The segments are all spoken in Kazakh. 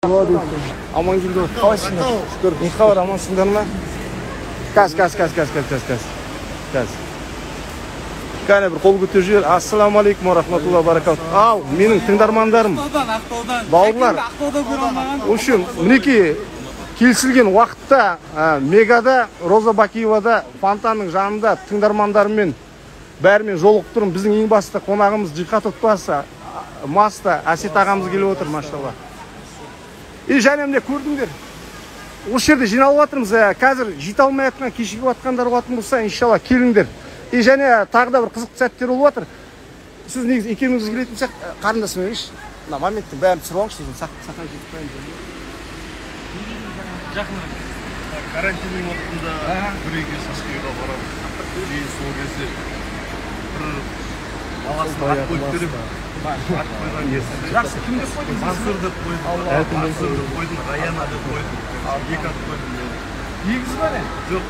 Aman güldü. Kalsınlar. Şükür. Ne kadar amansınlar mı? Kas. Kane bir kol götürüyor. Assalamu alaikum wa rahmatullahi wa barakatuh. Al, mening tыңдармандарым. Bауырлар. Ошын, мінеки келісілген уақытта Мегада, Роза Бакиевада, Фонтанның жанында тыңдармандарымен бәрімен жолығып тұрмын. Біздің ең басты қонағымыз Жиқат отбасы, Маста, Әсет ағамыз келіп отыр, машалла. Және міне көрдіңдер. Осы жерде жиналып жатырмыз. Қазір жете алмай жатқан, кешігіп жатқандар болатын болса, иншалла келіңдер. Және тағы да бір қызықты сәттер болып жатыр. Сіз негізі екеуміз келетін сияқты қарындасым емес. Мына моменттің бәрін түсіріп алыңызшы, сақан жетіп қояйын. Жақын карантиннің уақытында бір үйге Саскиеға барамыз. Кейін сол кезде бір баласын ат қойып беріп, ат қойған кезде. Жақсы, кім деп қойдың? Мансұр деп қойдым. Мансұр деп қойдым, Раяна деп қойдым. Екі ат қойдым. Егіз ба не? Жоқ.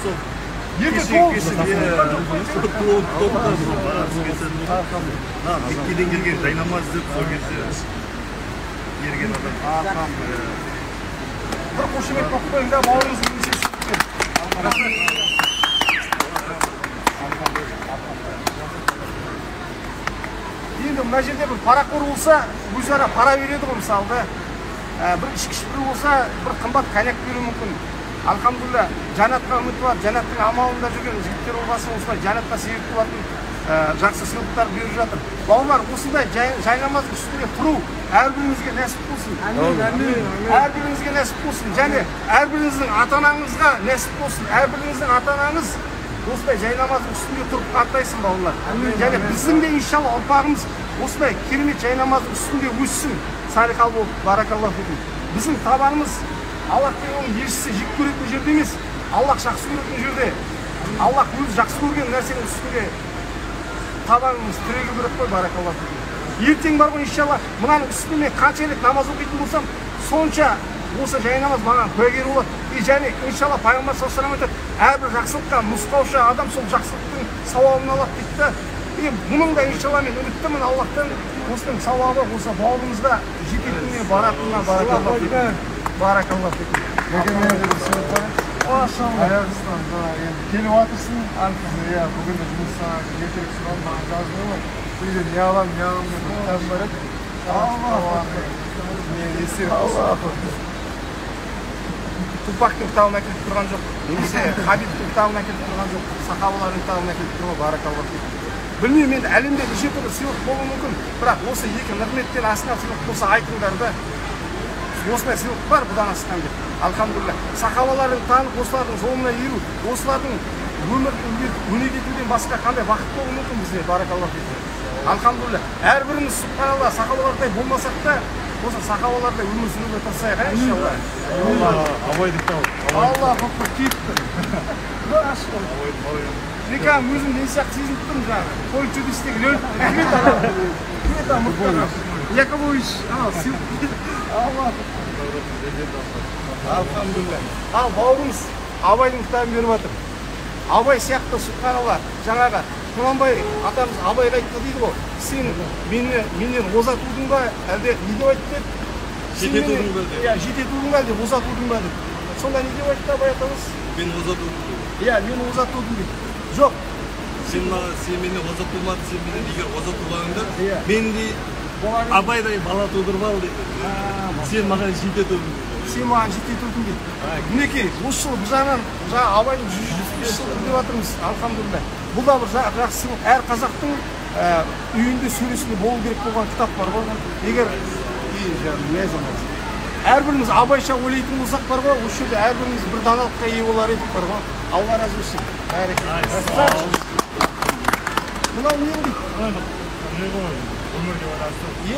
Сол Екі Меккеден келген жайнамаз деп сол кезде ерген адам. Бір қошемет болып қойың да, бауырыңызды еңсесі. Енді мына жерде бір парақор болса, өзара пара береді ғой мысалды. Бір ішкіш бір болса, бір қымбат коньяк беруі мүмкін. Алхамдулилля, жанатқа үміті бар, жанаттың амалында жүрген жігіттер болғасын, осылай жанатқа себеп болатын жақсы сыйлықтар беріп жатыр. Бауырлар, осындай жайнамаздың үстінде тұру әрбіріңізге нәсіп болсын. Әрбіріңізге нәсіп болсын. Және әрбіріңіздің ата-анаңызға нәсіп болсын. Әрбіріңіздің ата-анаңыз осындай жайнамаздың үстінде тұрып қартайсын, бауырлар. Және біздің де иншалла ұрпағымыз осындай керемет жайнамаздың үстінде өссін. Салихал болып, баракаллаху фикум. Біздің табанымыз Аллах оның елшісі жек көретін жерде емес, Аллах жақсы көретін жерде. Аллах өзі жақсы көрген нәрсенің үстінде табанымыз тірегі көріп қой, баракаллаху фикум. Ертең бар ғой, иншалла, мынаның үстінде мен қаншалық намаз оқитын болсам, сонша осы жайнамаз маған куәгер болады. Және иншалла пайғамбар саллаллаху алейхи ва саллям айтады, әрбір жақсылыққа нұсқаушы адам сол жақсылықтың сауабын алады дейді да. Бұның да иншалла мен үміттімін Аллахтан осының сауабы осы бауырымызда жететініне баратынына баракаллаху фикум. Баракаллаху фикум. Аяғыстан келіп жатырсың, бүгін де жұмысқа ертерек сұрап маған жазды ғой. Үйде не алам деп кітабым бар еді. Тупактың кітабын әкеліп тұрған жоқ, немесе Хабибтің кітабын әкеліп тұрған жоқ, сахабалардың кітабын әкеліп тұрған, баракаллаху фикум. Білмеймін, енді әлемде неше түрлі сыйлық болуы мүмкін, бірақ осы екі нығметтен асқан сыйлық болса айтыңдар да. Осындай сыйлық бар бұдан асқан деп. Алхамдулилля. Сахабалардың танып, осылардың жолына еру, осылардың өмірін өнеге етуден басқа қандай бақыт болуы мүмкін бізге, баракаллаху фикум. Алхамдулилля. Әрбіріміз субханалла сахабалардай болмасақ та, осы сахабалардай өмір сүруге тырысайық, иншалла. Абайдың тауы. Алла құтты кейіпті. Некам өзім не сияқты сезініп тұрмын жаңағы. Той чудистегі лөл. Яковлевич, Алла. Алхамдулилля. Ал бауырымыз Абайдың кітабын беріп жатыр. Абай сияқты субханалла жаңағы Құнанбай атамыз Абайға айтты дейді ғой. Сен менен оза тудың ба, әлде не деп айтты деп? Жете тудың ба деп. Жете тудың ба деп, оза тудың ба деп. Сонда не деп айтты Абай атамыз? Мен оза тудым. Мен оза тудым дейді. Жоқ. Сен менен оза тумадың, сен менен егер оза туғаныңда, мен де Абайдай бала тудырып ал дейді. Сен маған жете тудың. Сен маған жете тудың дейді. Мінекей, осы жыл бұл жағынан Абайдың 175 жылдығы деп жатырмыз, алхамдулилля. Бұл да бір жақсы сыйлық. Әр қазақтың үйінде сөйлесінде болу керек болған кітап бар ғой. Егер әрбіріміз Абайша ойлайтын болсақ бар ғой, осы жерде әрбіріміз бір даналыққа ие болар едік бар ғой. Алла разы болсын. Мынау не дейді?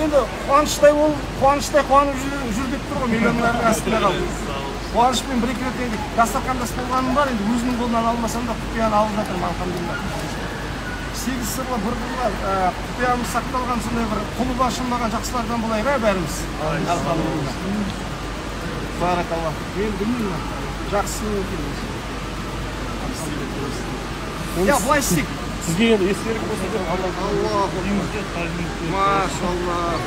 Енді қуаныштай қуанып жүр деп тұр ғой, миллионлардың астында қалды. Қуанышпен бір-екі рет енді дастархандас болғаным бар, енді өзінің қолынан алмасам да құпияны алып жатырмын, алхамдулилля. 8 сырлы бір қырлар құпиямыз сақталған сондай бір құлы ашылмаған жақсылардан болайық, бәріміз. Алхамдулилля. Баракаллах. Мен білмеймін, жақсы екен. Былай істейік. Сізге енді естелік болса, Аллах. Машаллах.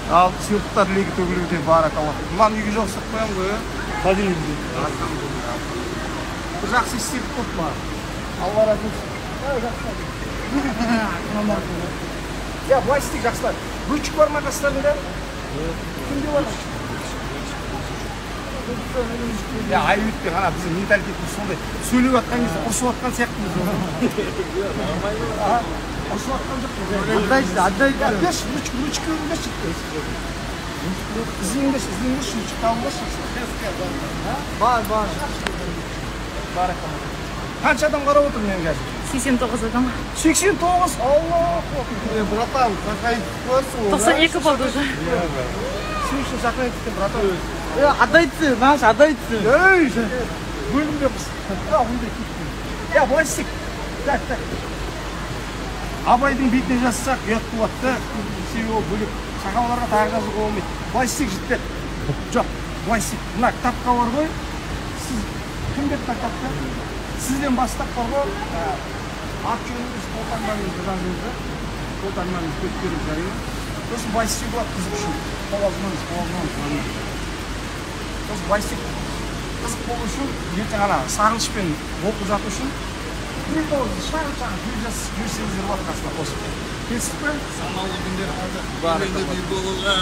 Al сыйлықтар легі төгілуде баракалла. Мынаны үйге жоқсып қоямын ғой. Хадим. Bir жақсы істеп қойды маған. Алла разы болсын. Ya былай істейік жақсылар. Ручек бар ма қастарында? Кімде бар? Ya ай өтпей ғана біздің менталитетіміз сондай. Сөйлеп жатқан кезде ұрысып жатқан сияқтымыз. Ұрысып жатқан жоқпыз. Отдайте. Берші, ручка берші. İzleyindeş, rучка алыңдаршы. Бар. Баракалла. Қанша адам қарап отыр менің қазір? 89 адам. 89? Аллах. Братан, какая ситуация? 92 болды уже. Сен үшін жақын еткен, братан. Отдайте, наш, отдайте. Ей, бөлімде біз. Ондай кетпейді. Ya былай істейік. Так. Абайдың бетіне жазсақ, ұят болады. Себебі бөлек. Шақаларға тағы жазуға болмайды. Былай істейік жітпет. Жоқ, былай істейік. Мына кітапқа бар ғой. Сіз кім деп кітапта? Сізден бастап бар ғой. Ат жөніңіз, қолтаңбаңызды жазыңызды. Қолтаңбаңызды көтеріп жарайды. Сосын былай істеу болады қызық үшін. Қолазмаңыз. Сосын былай істейік. Қызық болу үшін, ертең ана сағынышпен оқып жату үшін. Bir doğru şarkı yüzsüzleri var aslında olsun. Kesip Санаулы күндер әлі бір болуға.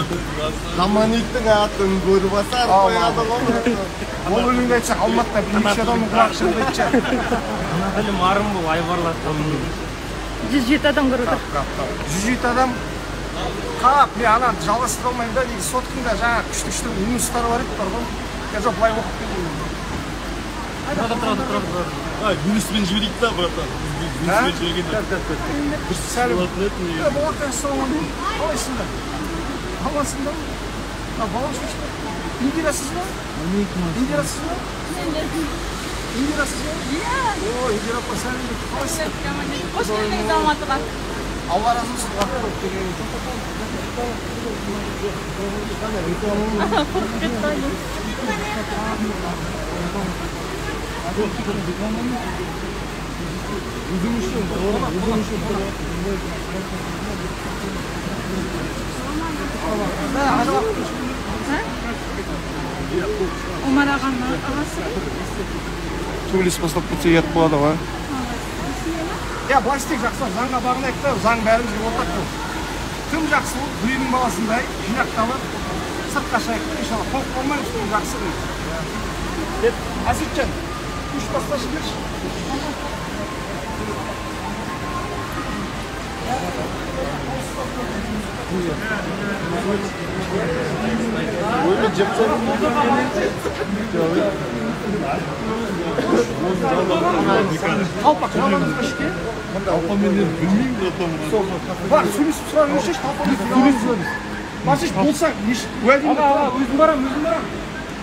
Хаманиктің атын көріп асар қояды ғой. Ол өлеңді айтсақ Алматыда бірнеше адамның құлақ шырылды айтшы. Әлі марым бұл айбарлады. 107 адам көріп отыр. 107 адам қап, мен ана жалғастыра алмаймын да, соткында жаңа күшті минустары бар еді бар ғой. Жоқ, былай оқып келдім. Тұрады. Юниспен жіберейік та, братан. Юниспен жібергенде. Bir sәлем. Ya bu ortaya soğuğun değil. Alasında. Alasında mı? Ya bağış işte. İndirasız mı? İndirasız mı? İndirasız mı? Иә. Oo, İndira pasarın da alasında. Қош келдіңіз Алматыға. Allah razı olsun. Uğraştık gelin. Қорқып кетті. Омар ағаның ағасы. Төбелес бастап кетсе ұят болады ғой. Ya былай істейік жақсылар, заңға бағынайық та, заң бәрімізге ортақ бол. Кім жақсы бол, біреудің баласындай жинақталып, сыртқа шығайық, иншалла қорқып қалмаймыз, кім жақсы дейді. Әсетжан, үш басташы берші. Қалпақ, жалғаныңызға ішке. Алпаменен білмеймін братан. Бар, сөйлесіп сұрап өшеш, қалпақыз сөйлесіп. Басыш болсаң, уәдеңді тұрам. Өзім барам.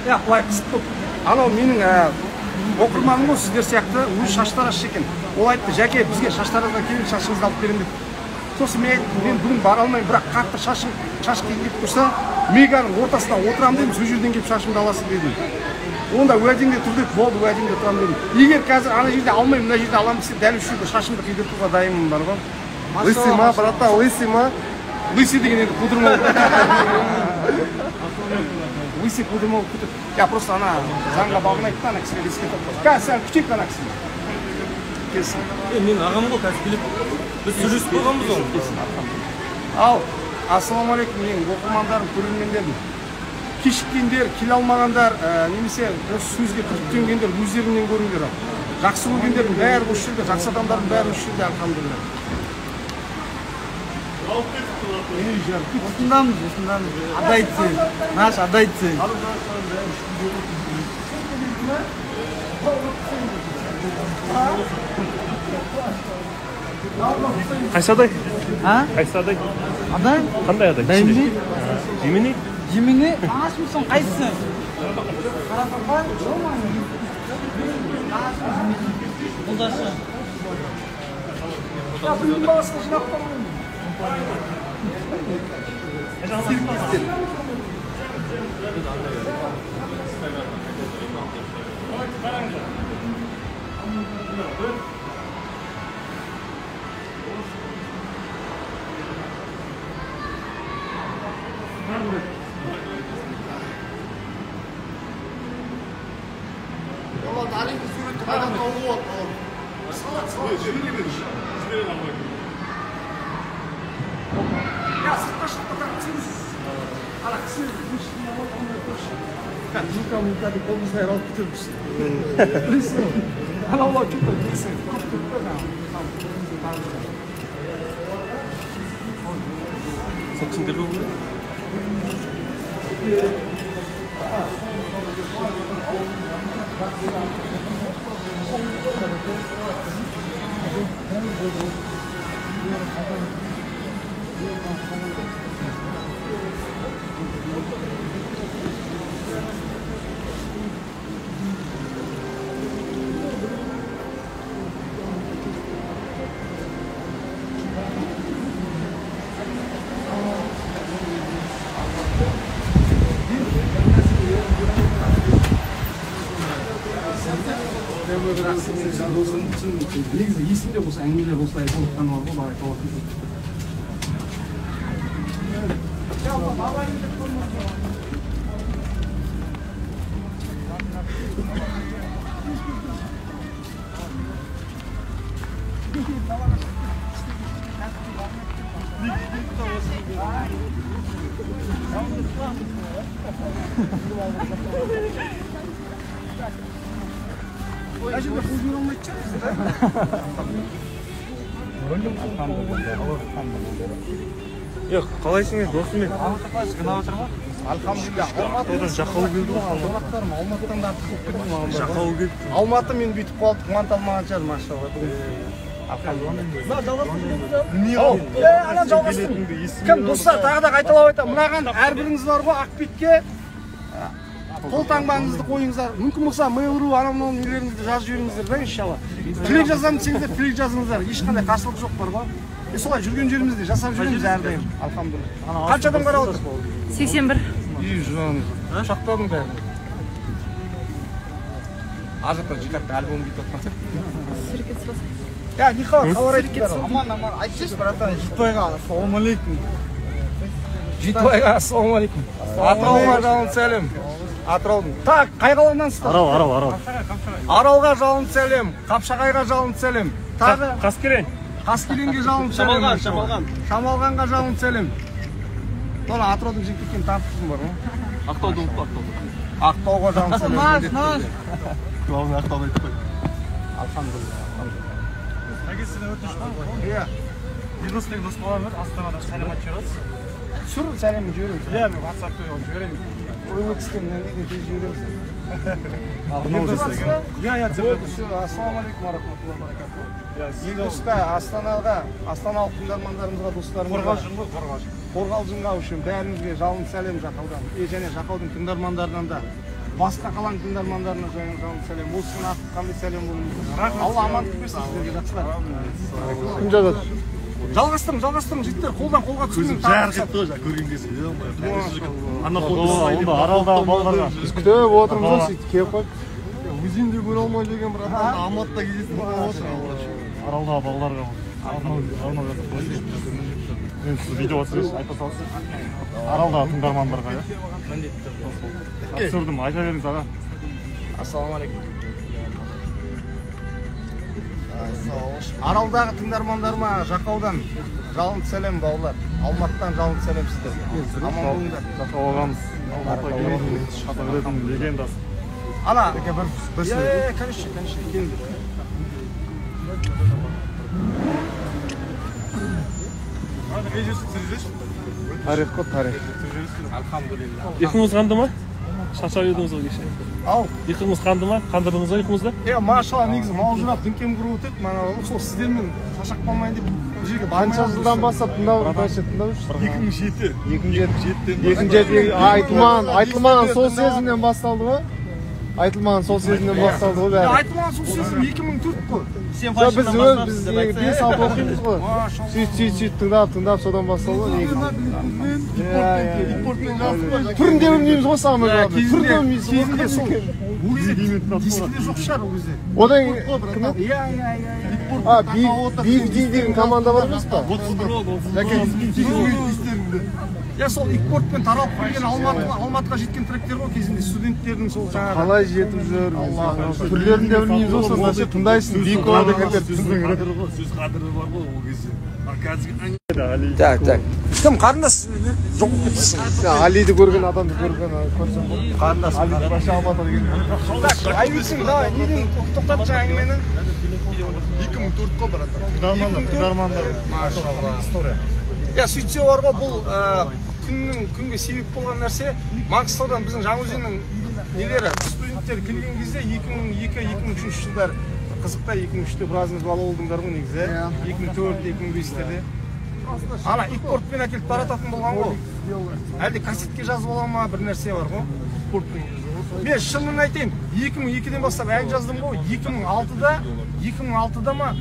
Ya былай қысып тұр. Анау менің оқырманым ғой, сіздер сияқты өз шаштары ашшы екен. Ол айтты, жәке бізге шаштарыңызға келіп шашыңызды алып беремін деп. Сосын мен айттым, мен бүгін бара алмаймын, бірақ қатты шаш келіп тұрса, Меганың ортасына отырамын дедім, сол жерден келіп шашымды аласың дедім. Онда уәдеңде тұр деді, болды уәдеңде тұрам дедім. Егер қазір ана жерде алмаймын, мына жерде аламын десе, дәл осы жерде шашымды қидыртуға дайынмын бар ғой. Лысый ма, брата, лысый ма? Лысый деген енді қудырмау. Лысый қудырмау күтіп. Я просто ана заңға бағынайық та, ана кісіге ескертіп қойып. Қазір сәл күтейік ана кісіні. Келсін. Мен ағам ғой қазір келеді. Біз сөйлесіп қойғанбыз оны. Ал, ассалаумағалейкум, менің оқырмандарым, көрермендерім. Кешіккендер, келе алмағандар, немесе осы сөзге күдіктенгендер өздеріңнен көріңдер. Жақсы көргендердің бәрі осы жерде, жақсы адамдардың бәрі осы жерде, алхамдулилля. Осындамыз. Отдайте, наш, отдайте. Қайсы адай? А? Қайсы адай? Адай? Қандай адай? Дайынды? Жемені? Жеміне? Ағаш мısın? Қайсысы? Бұлдашы. Ya bunun babasını жинап қоймын. Ulan Ali'nin sureti kaydan tavuk oldu. Salak. Ya sırtma şapkadan kısınız. Ala kısınız. Muka bir kolumuzda yer alıp bitirmişsin. Bilirsin. Ana Allah çok da bilirsin. Sakın deli oldu. негізі есімде болса әңгімелер осылай болған бар ғой бала толық. Acaba kuzgun olmak için Yok, қалайсың досым мен? Alhamdulillah. Одан жақау келді ғой Алматы. Алматыдан да артық болып кетті. Жақау келді. Алматы мен бүйтіп қалдық, мантал маған шығар машалла. Ана жалғастырың. Кім достар, тағы да қайталап айтамын. Мынаған әрбіріңіз бар ғой Ақбетке қолтаңбаңызды қойыңыздар. Мүмкін болса Mail.ru анау нелеріңізді жазып жіберіңіздер да иншалла. Тілек жазамын десеңіздер, тілек жазыңыздар. Ешқандай қарсылық жоқ бар ғой. Солай жүрген жерімізде жасап жүреміз әрдайым. Алхамдулилlah. Қанша адам қарап отыр? 81. Шақтадың бәрін. Ар жақта жикатта альбом бүйтіп жатқан сияқты. Я, Нихо, қалай айтыңдар? Аман, айтсайшы, братан, Житбайға, ассалаумалейкум. Житбайға, ассалаумалейкум. Атырауға жалын сәлем. Атыраудың. Так, қай қаланансыздар? Арал. Аралға жалын сәлем. Қапшағайға жалын сәлем. Тағы Қаскелең. Қаскелеңге жалын сәлем. Шамалғанға жалын сәлем. Тола Атыраудың жек кеткен тартысың бар ғой? Ақтауға жалын сәлем. Главное Ақтауды айтып қой. Алхамдулилlah. Әке сізді өтініш бар. Иә. Бизнестегі дос боламыз, Астанада сәлемат жібересіз. Түсір сәлемін жібереміз. Иә, мен WhatsApp-та жіберемін. Ойлы кіскен неден тез жібереміз. Иә, Ассалаумалейкум рахматуллахи ва баракатуху. Елдосқа, астаналық тыңдармандарымызға, достарымызға, Қорғалжынға үшін бәріңізге жалын сәлем Жақаудан. Және Жақаудың тыңдармандарынан да басқа қаланың тыңдармандарына жалын сәлем. Осыны ақтық қандай сәлем болуы. Алла амандық берсін сіздерге, жақсылар. Кім жазады? Жалғастырың жігіттер, қолдан қолға Көзім түсірдің. жарқ етті ғой, көрген кезде. Онда аралдағы балаларға. Біз күтіп отырмыз ғой, сөйтіп келіп қойып. Өзенде көре алмай жүрген братан, Алматыда кездесіп Аралдағы балаларға. Арнау жасап қойсын. Мен сіз видео түсіресіз, айта салсыз. Аралдағы тыңдармандарға, иә? Түсірдім, айта беріңіз аға. Ассалаумалейкум. Аралдағы тыңдармандарыма Жақаудан жалын сәлем бауырлар. Алматыдан жалын сәлем сіздер. Аман болыңдар. Жақау ағамыз, Алматыға келетін, шатағыретін легендасы. Ана, конечно, келіңдер. Тарих қой, тарих. Алхамдулилlah. Ұйқыңыз қанды ма? Шаршап едіңіз ғой кеше. Ау, Ұйқыңыз қанды ма? Қандырдыңыз ба ұйқыңызды? машалла, негізі маужырап дүнкем құрып өтеді. Мана сол сіздермен шашақ болмайын деп бұл жерге Қанша жылдан бастап тыңдап жүрсіз? 2007. 2007 айтылмаған сол сезімнен басталды ғой. Айтылмаған сол сезімнен басталды ғой бәрі. Айтылмаған сол сезім 2004 қой. Біз 5-6 оқимыз ғой. Сөйт тыңдап содан басталды ғой. Түрін де білмейміз ғой сағымыз жалпы. Түрін де білмейміз. Кезінде сол. Ол кезде дискіде жоқ шығар ол кезде. Одан кім? BFG деген команда бар емес па? 31 болды, 31 Жәке, Я сол икпортпен таралып келген Алматыға жеткен тректер ғой кезінде студенттердің сол жаңағы. қалай жетіп жүр? Түрлерін де білмейміз осы нәрсе тыңдайсың. Бико дегендер біздің сөз қадірі бар ғой ол кезде. Қазір Так. Кім қарындас? Жоқ кетсің. Алиді көрген адамды көрсем болды. Қарындас. Али вообще Алматыға келген. Так, айбексің, давай, неден тоқтатшы әңгімені? 2004-қа барады. Тыңдармандар. История. Я сөйтсе бар ғой, бұл күнге себеп болған нәрсе Маңғыстаудан біздің Жаңаөзеннің нелері студенттер келген кезде 2002-2003 жылдар қызықта 2003-те біразыңыз бала болдыңдар ғой негізі. 2004-2005-терде. Ана икпортпен әкеліп тарататын болған ғой. Әлде кассетке жазып ала ма бір нәрсе бар ғой. Мен шынын айтайын, 2002-ден бастап ән жаздым ғой. 2006-да ма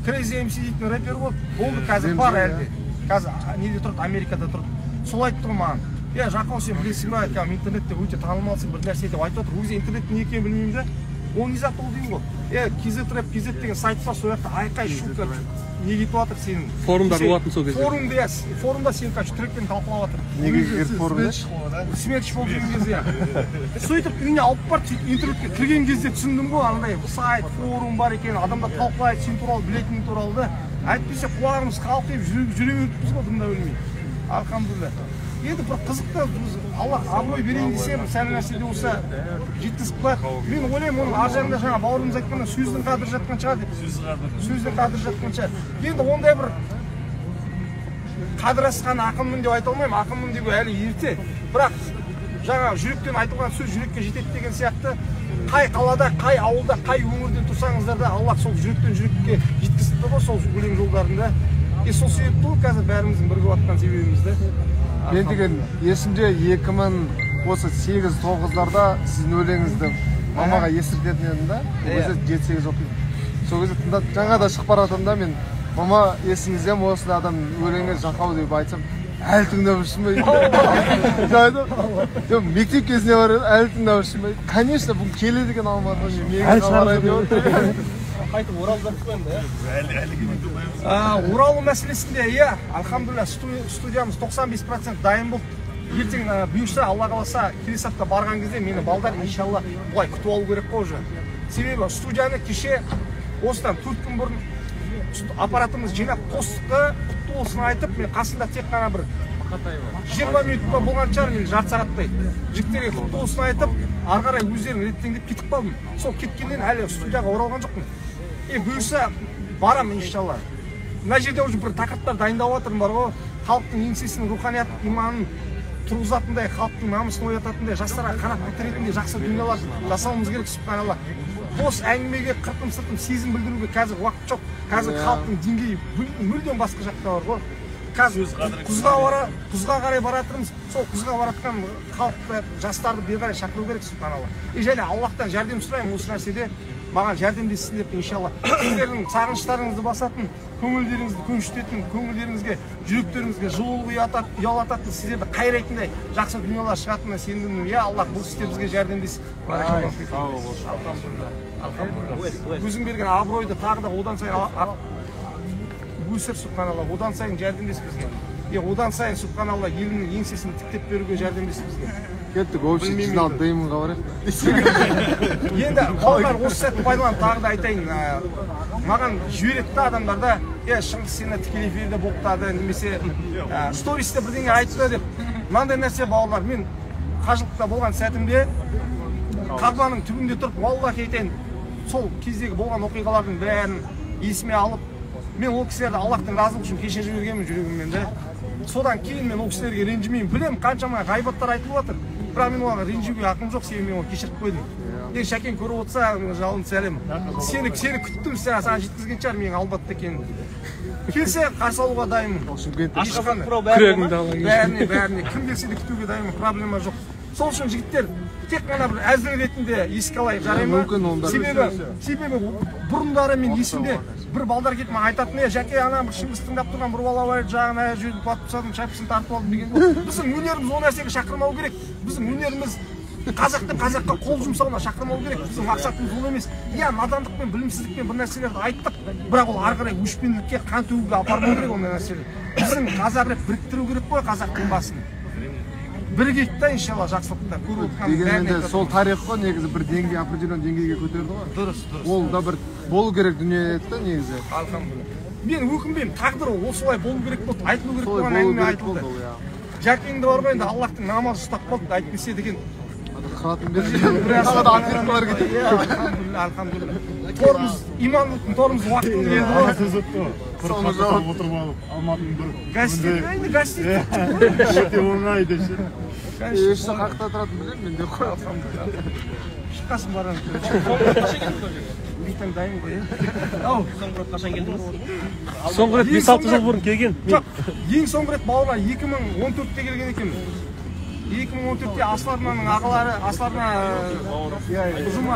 Crazy MC дейтін рэпер болды. Болды қазір бар әлде. Қазір неде тұрды, Америкада тұрды. Сол айтты ғой маған. Жақау сен білесің ба, интернетте өте танымалсың бір нәрсе деп айтып отыр. Өзі интернеттің не екенін білмеймін де. Ол не зат ол деймін ғой. KZ Rap деген сайт бар, сол жақта айқай шука не кетіп жатыр сенің. Форумдар болатын сол кезде. Форумда сен трекпен талқылап жатыр. Неге кіріп форумда? Смерч болып жүрген кезде. Сөйтіп үйіне алып барып интернетке кірген кезде түсіндім ғой, андай сайт, форум бар екен, адамдар талқылайды, сен туралы білетінің туралы да. Әйтпесе құлағымыз қалқиып жүре беріппіз ғой, дымда өлмей. Алхамдулилля. Енді бір қызықты, Аллах абырой берейін десе, сәл нәрсе де болса жеткізіп қояды. Мен ойлаймын, оның ар жағында жаңа бауырымыз айтқанда сөздің қадірі жатқан шығар деп. Сөздің қадірі жатқан шығар. Енді ондай бір қадір асқан ақынмын деп айта алмаймын, ақынмын деп әлі ерте. Бірақ жаңа жүректен айтылған сөз жүрекке жетеді деген сияқты, қай қалада, қай ауылда, қай өңірден тұрсаңыздар да Аллах сол жүректен жүрекке жеткізді ғой сол өлең жолдарында. Сол себепті ол қазір бәріміздің бірігіп жатқан себебімізді. Мен деген есімде 2008-9-ларда сіздің өлеңіңізді мамаға естіртетін едім да. Ол кезде 7-8 оқимын. Сол кезде тыңдап жаңа да шығып бара жатырмын да, мен мама есіңізде ме осындай адам өлеңге Жақау деп айтсам, әлі тыңдап жүрсің бе? Мектеп кезінде бар еді, әлі тыңдап жүрсің бе? Конечно, бұл келеді екен Алматыға, мен қарайын деп отыр. Қайтып оралып жатып қойын да? Оралу мәселесінде, алхамдулилля, студиямыз 95% дайын болды. Ертең бұйырса, Алла қаласа, келесі апта барған кезде мені балдар иншалла бұлай күтіп алу керек қой уже. Себебі студияны кеше осыдан 4 күн бұрын аппаратымыз жинап қостыққа құтты болсын айтып, мен қасында тек қана бір 20 минутта болған шығар, мен жарты сағаттай жігіттерге құтты болсын айтып, ары қарай өздерін реттеңдеп кетіп қалдым. Сол кеткеннен әлі студияға оралған жоқпын. Бұйырса барам иншалла. Мына жерде уже бір тақырыптар дайындап жатырмын бар ғой. Халықтың еңсесінің руханият иманын тұрғызатындай, халықтың намысын оятатындай, жастарға қанат бітіретіндей жақсы дүниелер жасауымыз керек субханалла. Бос әңгімеге қырқым-сырқым сезім білдіруге қазір уақыт жоқ. Қазір халықтың деңгейі мүлдем басқа жақта бар ғой. Қазір құзға қарай баратырмыз. Сол құзға баратқан халықты, жастарды бері қарай шақыру керек субханалла. Және Аллахтан жәрдем сұраймын осы нәрседе. Маған жәрдемдессін деп иншалла. Сіздердің сағыныштарыңызды басатын, көңілдеріңізді көншітетін, көңілдеріңізге, жүректеріңізге жылулық ұялататын, сіздерді қайрайтындай жақсы дүниелер шығатынына сендім. Аллах бұл істе бізге жәрдемдесін. Өзің берген абыройды тағы да одан сайын өсір субханалла, одан сайын жәрдемдесін бізге. Одан сайын субханалла елінің еңсесін тіктеп беруге жәрдемдесін бізге. Кеттік, общий жиналып деймінға барайық. Енді балалар осы сәтті пайдаланып тағы да айтайын. Маған жібереді адамдарда, Шыңғыс сені тікелей эфирде боқтады, немесе стористе бірдеңе айтты деп. Мынандай нәрсе балалар, мен қажылықта болған сәтімде Қағбаның түбінде тұрып, валлахи айтайын, сол кездегі болған оқиғалардың бәрін есіме алып, мен ол кісілерді Аллахтың разылығы үшін кешіріп жібергенмін жүрегіммен де. Содан кейін мен ол кісілерге ренжімеймін. Білемін, қаншама ғайбаттар айтылып жатыр. Бірақ мен оған ренжуге ақым жоқ, себебі мен оны кешіріп қойдым. Шәкен көріп отырса, жалын сәлем. Сені күттім, саған жеткізген шығар менің албатты екенін. Келсе қарсы алуға дайынмын. Бәріне кім келсе де күтуге дайынмын, проблема жоқ. Сол үшін жігіттер тек қана бір әзір ретінде еске алайық, жарай ма? Себебі бұрындары мен есімде бір балдар кетіп маған айтатын, Жәке ана бір Шыңғыс тыңдап тұрған бір бала бар еді, жағына жүріп батып тастадым, шапкасын тартып алдым деген. Біздің өнеріміз ол нәрсеге шақырмау керек. Біздің өнеріміз Қазақтың қазаққа қол жұмсауына шақырмау керек. Біздің мақсатымыз ол емес. Иә, надандықпен, білімсіздікпен бір нәрселерді айттық, бірақ ол ары қарай өшпенділікке, қан төгуге апармау керек ондай нәрселер. Біздің қазақ реп біріктіру керек қой қазақтың басын. Бірігейік та иншалла жақсылықта көріп отырған. Дегенмен сол тарих қой негізі бір деңгей, определен деңгейге көтерді ғой. Дұрыс. Ол да бір болу керек дүние еді негізі. Алхамдулилля. Мен өкінбеймін, тағдыр ол солай болу керек болды, айтылу керек болған әңгіме айтылды. Жәкеңді бар ғой енді Аллахтың намазы ұстап қалды, әйтпесе деген қыратын берді. Ақырындылар кетеді. Алхамдулилля. Торымыз, имандылықтың торымыз уақытын келді ғой. Сөз өтті ғой. Соны жауап отырып алып, Алматының бір Гостиница. өте оңай деші. Ешті қақта тұратын білем мен де қой. Шыққасын баран. Бейтің дайын ғой. Соңғы рет қашан келдіңіз? Соңғы рет 5-6 жыл бұрын келген. Жоқ, ең соңғы рет бауырға 2014-те келген екенмін. 2014-те Асларнаның ағалары, Асларна ұжымы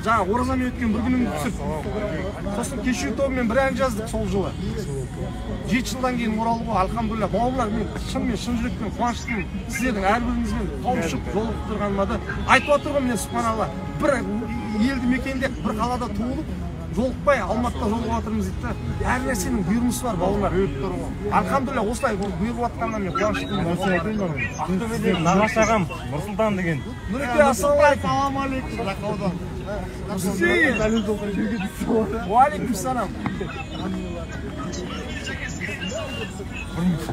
жаңа оразамен өткен бір күнімді түсіп, сосын кешью тобымен бір ән жаздық сол жылы. 7 жылдан кейін оралуға, алхамдулилля, бауырлар, мен шын жүрекпен қуаныштымын. Сіздердің әрбіріңізбен қауышып жолығып тұрғаныма да айтып отырмын мен субханалла. Бір елді мекенде, бір қалада туылып, жолықпай Алматыда жолығып жатырмыз дейді. Әр нәрсенің бұйырмысы бар бауырлар. Алхамдулилля, осылай бұйырып жатқанына мен қуаныштымын. Ақтөбеден нағашы ағам Нұрсұлтан деген. Нұреке, ассалаумалейкум. Жақаудан. Уалейкум салам.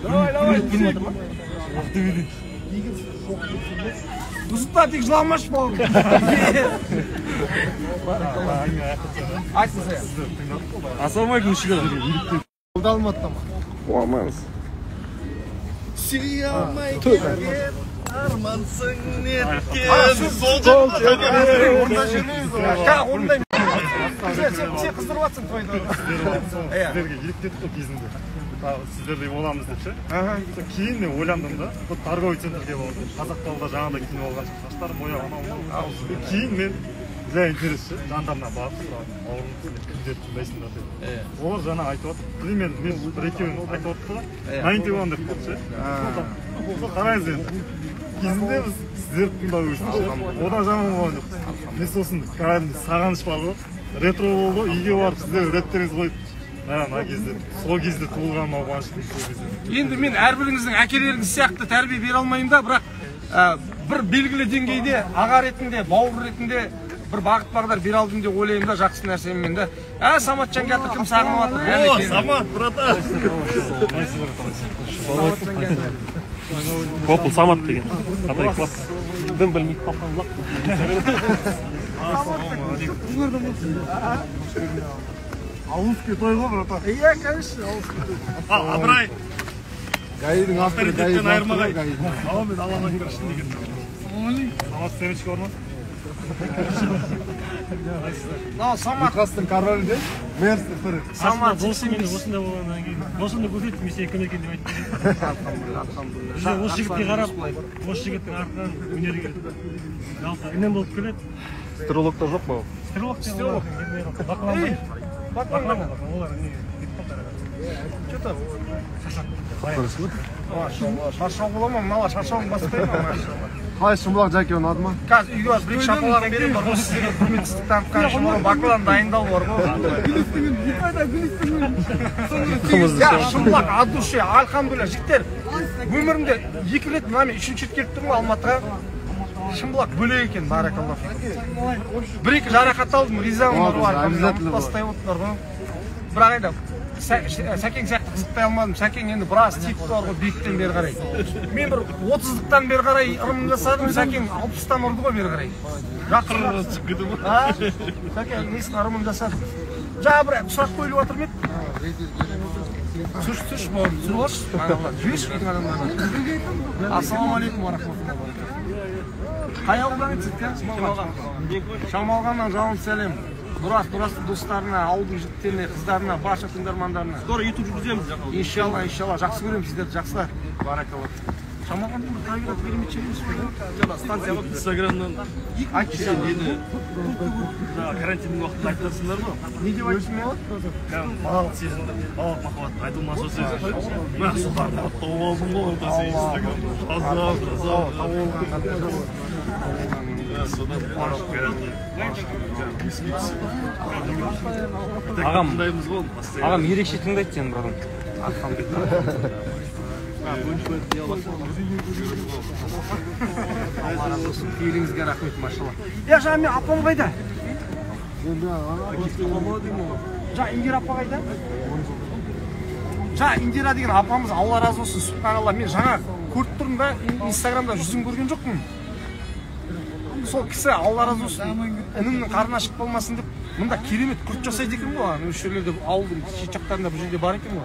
Давай. Ақтөбеден. Нұрсұлтан тек жыламашы бауырым. Айтсын сәй. Ассалаумалейкум шүгір. Олда Алматыда ма? Оғамаңыз. Сүйе алмай келген армансың неткен Орында жүрмейміз ғой. Орындаймын. Сен қыздырып жатсың тойды. Сіздерге еліктетіп қой кезінде. Сіздердей боламыз деп ше. Кейін мен ойландым да, бұл торговый центрге бардым. Қазақ талда жаңағыдай киініп алған шаштарым бояу анау. Кейін мен жай интерес ше, жандарына барып сұрадым. Ауырыңыз кімдер тыңдайсыңдар деп. Олар жаңа айтып отыр. Мен бір екеуін айтып отыр да, 91 деп қалды ше. Сол қараңыз енді. Кезінде біз сіздерді тыңдау үшін. Одан жаман болған жоқ. Мен сосын кәдімгі сағыныш бар ғой. Ретро болды, үйге барып сіздер реттеріңіз қойып. Сол кезде туылғаныма қуаныштымын сол кезде. Енді мен әрбіріңіздің әкелеріңіз сияқты тәрбие бере алмаймын да, бірақ бір белгілі деңгейде аға ретінде, бауыр ретінде бір бағыт бағдар бере алдым деп ойлаймын да, жақсы нәрсемен да. Саматжан келді, кім сағынып жатыр? О, Самат, брата! Опыл Самат деген. Қатай класс. Дым білмейді қалқан лақ. Алынский той ғой, брата. Иә, конечно, Алынский той. Абырай! Гаидің авторы Гаи. Айырмағай. Ала мен Алланың кіршін деген. Самат Семечке бар ма? Самат. Қастың королі де, мерсті түрі. Самат. Осында болғаннан кейін. Осында көрсетіп, мен сені кім екен деп айттым. Алхамдулилля. Осы жігітке қарап, осы жігіттің артынан өнері келеді. Жалпы інім болып келеді. Стрелокта жоқ па? Стрелок. Бақылан. Олар не? Что-то? Шаршау бола ма? Мала шаршауын баспай ма? Қалай Шымбұлақ Жәке ұнады ма? Қазір үйге бар, бір-екі шапалағын берем бар. Осы сіздерге құрметсіздік танытқан Шымбұлақ Бақылан дайындау бар ғой. Шымбұлақ от души, алхамдулилля. Жігіттер, өмірімде 2 рет, мынаме 3-ші рет келіп тұрмын Алматыға. Шымбұлақ бөлек екен, баракаллах. 1-2 жарақат алдым, ризамын бар. Бастай отырлар ғой. Бірақ айда, Сәкең сияқты қызықтай алмадым. Сәкең енді біраз типті бар ғой, биіктен бері қарай. Мен бір 30-дықтан бері қарай ырым жасадым, Сәкең 60-тан ұрды ғой бері қарай. Жақсырақ түсіп кетіп ғой. Сәкең несін ырымын жасадым. Жаңа бір сұрақ қойылып жатыр ма еді? Сүрш, бауырым, түсіріп алшы. Жүйеш кетің адамдарына. Ассалаумалейкум рахматуллахи. Қай ауылдан etsіздік? Шамалғаннан жалынды сәлем. Дұрасты достарына, ауылдың жігіттеріне, қыздарына, барша тыңдармандарына. Скоро YouTube жүргіземіз. Иншалла, жақсы көремін сіздерді, жақсылар. Баракаллах. Шамалғандың бір табиғат керемет жер емес пе? Жаңа станция бар, Инстаграмнан. Айтшы сен нені? Карантиннің уақытында айтасыңдар ма? Не деп айтсын болады? Балалық сезімді, балалық махаббат, айтылмас осы сөз. Мына сұлтарды тауып алдым ғой, ортасы Инстаграмда. содан барып Ағам, тыңдаймыз ғой постоянно. ағам ерекше тыңдайды сені бұрын. Алла разы болсын. Пейіліңізге рахмет, машалла. Жаңа мен апам қайда? Жаңа Индира апа қайда? Жаңа Индира деген апамыз, Алла разы болсын, субханалла. Мен жаңа көріп тұрмын да, инстаграмда жүзін көрген жоқпын. Сол кісі, Алла разы болсын, інімнің қарны ашық болмасын деп, мұнда керемет күрт жасайды екен ғой. Осы жерлерде, ауылдың шет жақтарында бұл жерде бар екен ғой.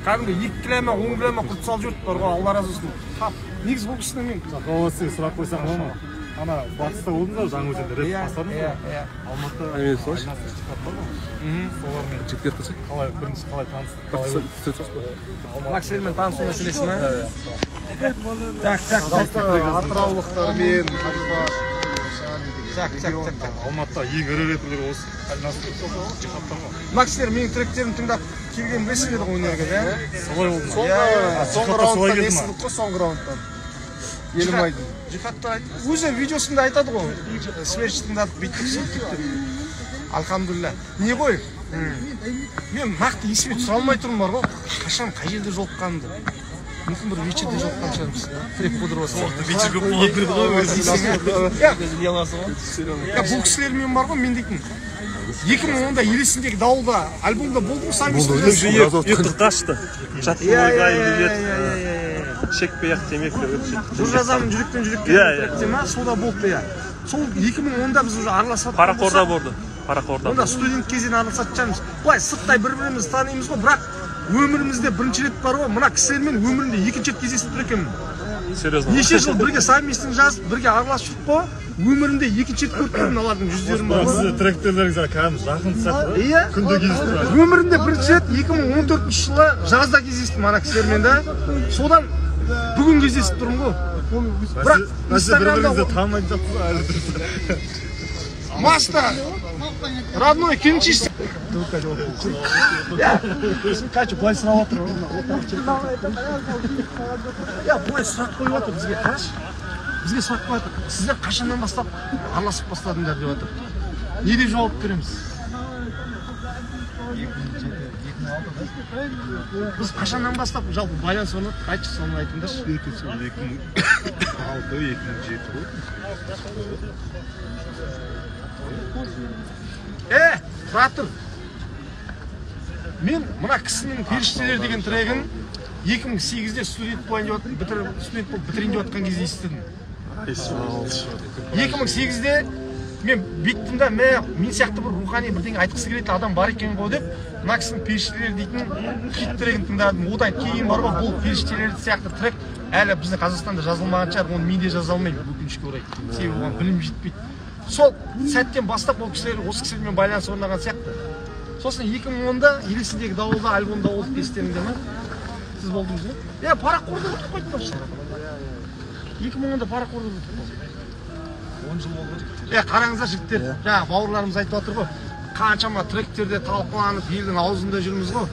Кәдімгі 2 килома, 10 килома құрт салып жүрді бар ғой, Алла разы болсын. Тап, негіз бұл кісінің мен. Сізге сұрақ қойсам болады ма? Ана батыста болдыңыз ғой, Жаңаөзенде рет бастадыңыз ғой. Алматыда айнасы сертификат бар ғой. Солармен жігіттер қылсақ, бірінші қалай таныстық? Максиммен танысу мәселесі ме? Атыраулықтармен Алматыда ең ірі ретінде осы айнасы жихаттар ғой. Максимер менің тректерімді тыңдап келген білесің еді ғой өнерге, да? Солай болды ма? соңғы раундтан естідік қой, соңғы раундтан. Елім айтын. Жихаттар айтты. Өзі видеосында айтады ғой. Смерч тыңдадық, бүйттік, сөйттік деп. Алхамдулилля. Не ғой? Мен нақты есіме түсіре алмай тұрмын бар ғой. Қашан, қай жерде жолыққанымды. Мүмкін бір вечерде жолыққан шығармыз. Трек қудырып отырсың. Вечер көп болады ғой өзі. Бұл кісілермен бар ғой, мен дейтін. 2010-да елесіндегі дауылда альбомда болды ғой, сами сөйлесің. Ұйықтықта жатқымойға еңгелет, шекпей-ақ темек деп өтші. Жүр жазамын жүректен жүрекке ма, сода болды я. Сол 2010-да біз уже араласады. Парақорда болды. Онда студент кезден араласады жатырмыз. Былай сырттай бір-бірімізді танимыз ғой, бірақ өмірімізде бірінші рет бар ғой, мына кісілермен өмірімде екінші рет кездесіп тұр екенмін. Серьезно? Неше жыл бірге совместный жазып, бірге араласып жүріп қой, өмірімде екінші рет көріп тұрмын алардың жүздерін бар ғой. Сізді тректерлеріңіз кәдімгі жақын сияқты ғой? Иә. Күнде кездесіп тұрады. Өмірімде бірінші рет 2014 жылы жазда кездестім ана кісілермен да. Содан бүгін кездесіп тұрмын ғой. Бірақ бір-біріңізді танымайтын жатсыз ғой әлі. Маста, родной, келіншешсің. Качу, былай сұрап отыр. Былай сұрақ қойып отыр бізге, қарашы. Бізге сұрақ қойып отыр. Сіздер қашаннан бастап араласып бастадыңдар деп отыр. Не деп жауап береміз? Біз қашаннан бастап жалпы байланыс орнаттық, айтшы, соны айтыңдаршы. 2006-2007 ғой. Тұра тұр. Мен мына кісінің періштелер деген трегін 2008-де студент болып бітірейін деп отқан кезде естідім. 2008-де мен беттім да, мен сияқты бір рухани бірдеңе айтқысы келетін адам бар екен ғой деп, мына кісінің періштелер дейтін хит трегін тыңдадым. Одан кейін бар ғой, бұл періштелер сияқты трек әлі біздің Қазақстанда жазылмаған шығар, оны мен де жаза алмаймын өкінішке орай. Себебі оған білім жетпейді. Сол сәттен бастап ол кісілер осы кісілермен байланыс орнаған сияқты. Сосын 2010-да елесіндегі дауылда альбомда олып естеріңде ме? Сіз болдыңыз ба? Парақорда өтіп қойды ма? 2010-да парақорда өтіп қойды. 10 жыл болды. Қараңыздар жігіттер, жаңа бауырларымыз айтып отыр ғой. Қаншама тректерде талқыланып, елдің аузында жүрміз ғой.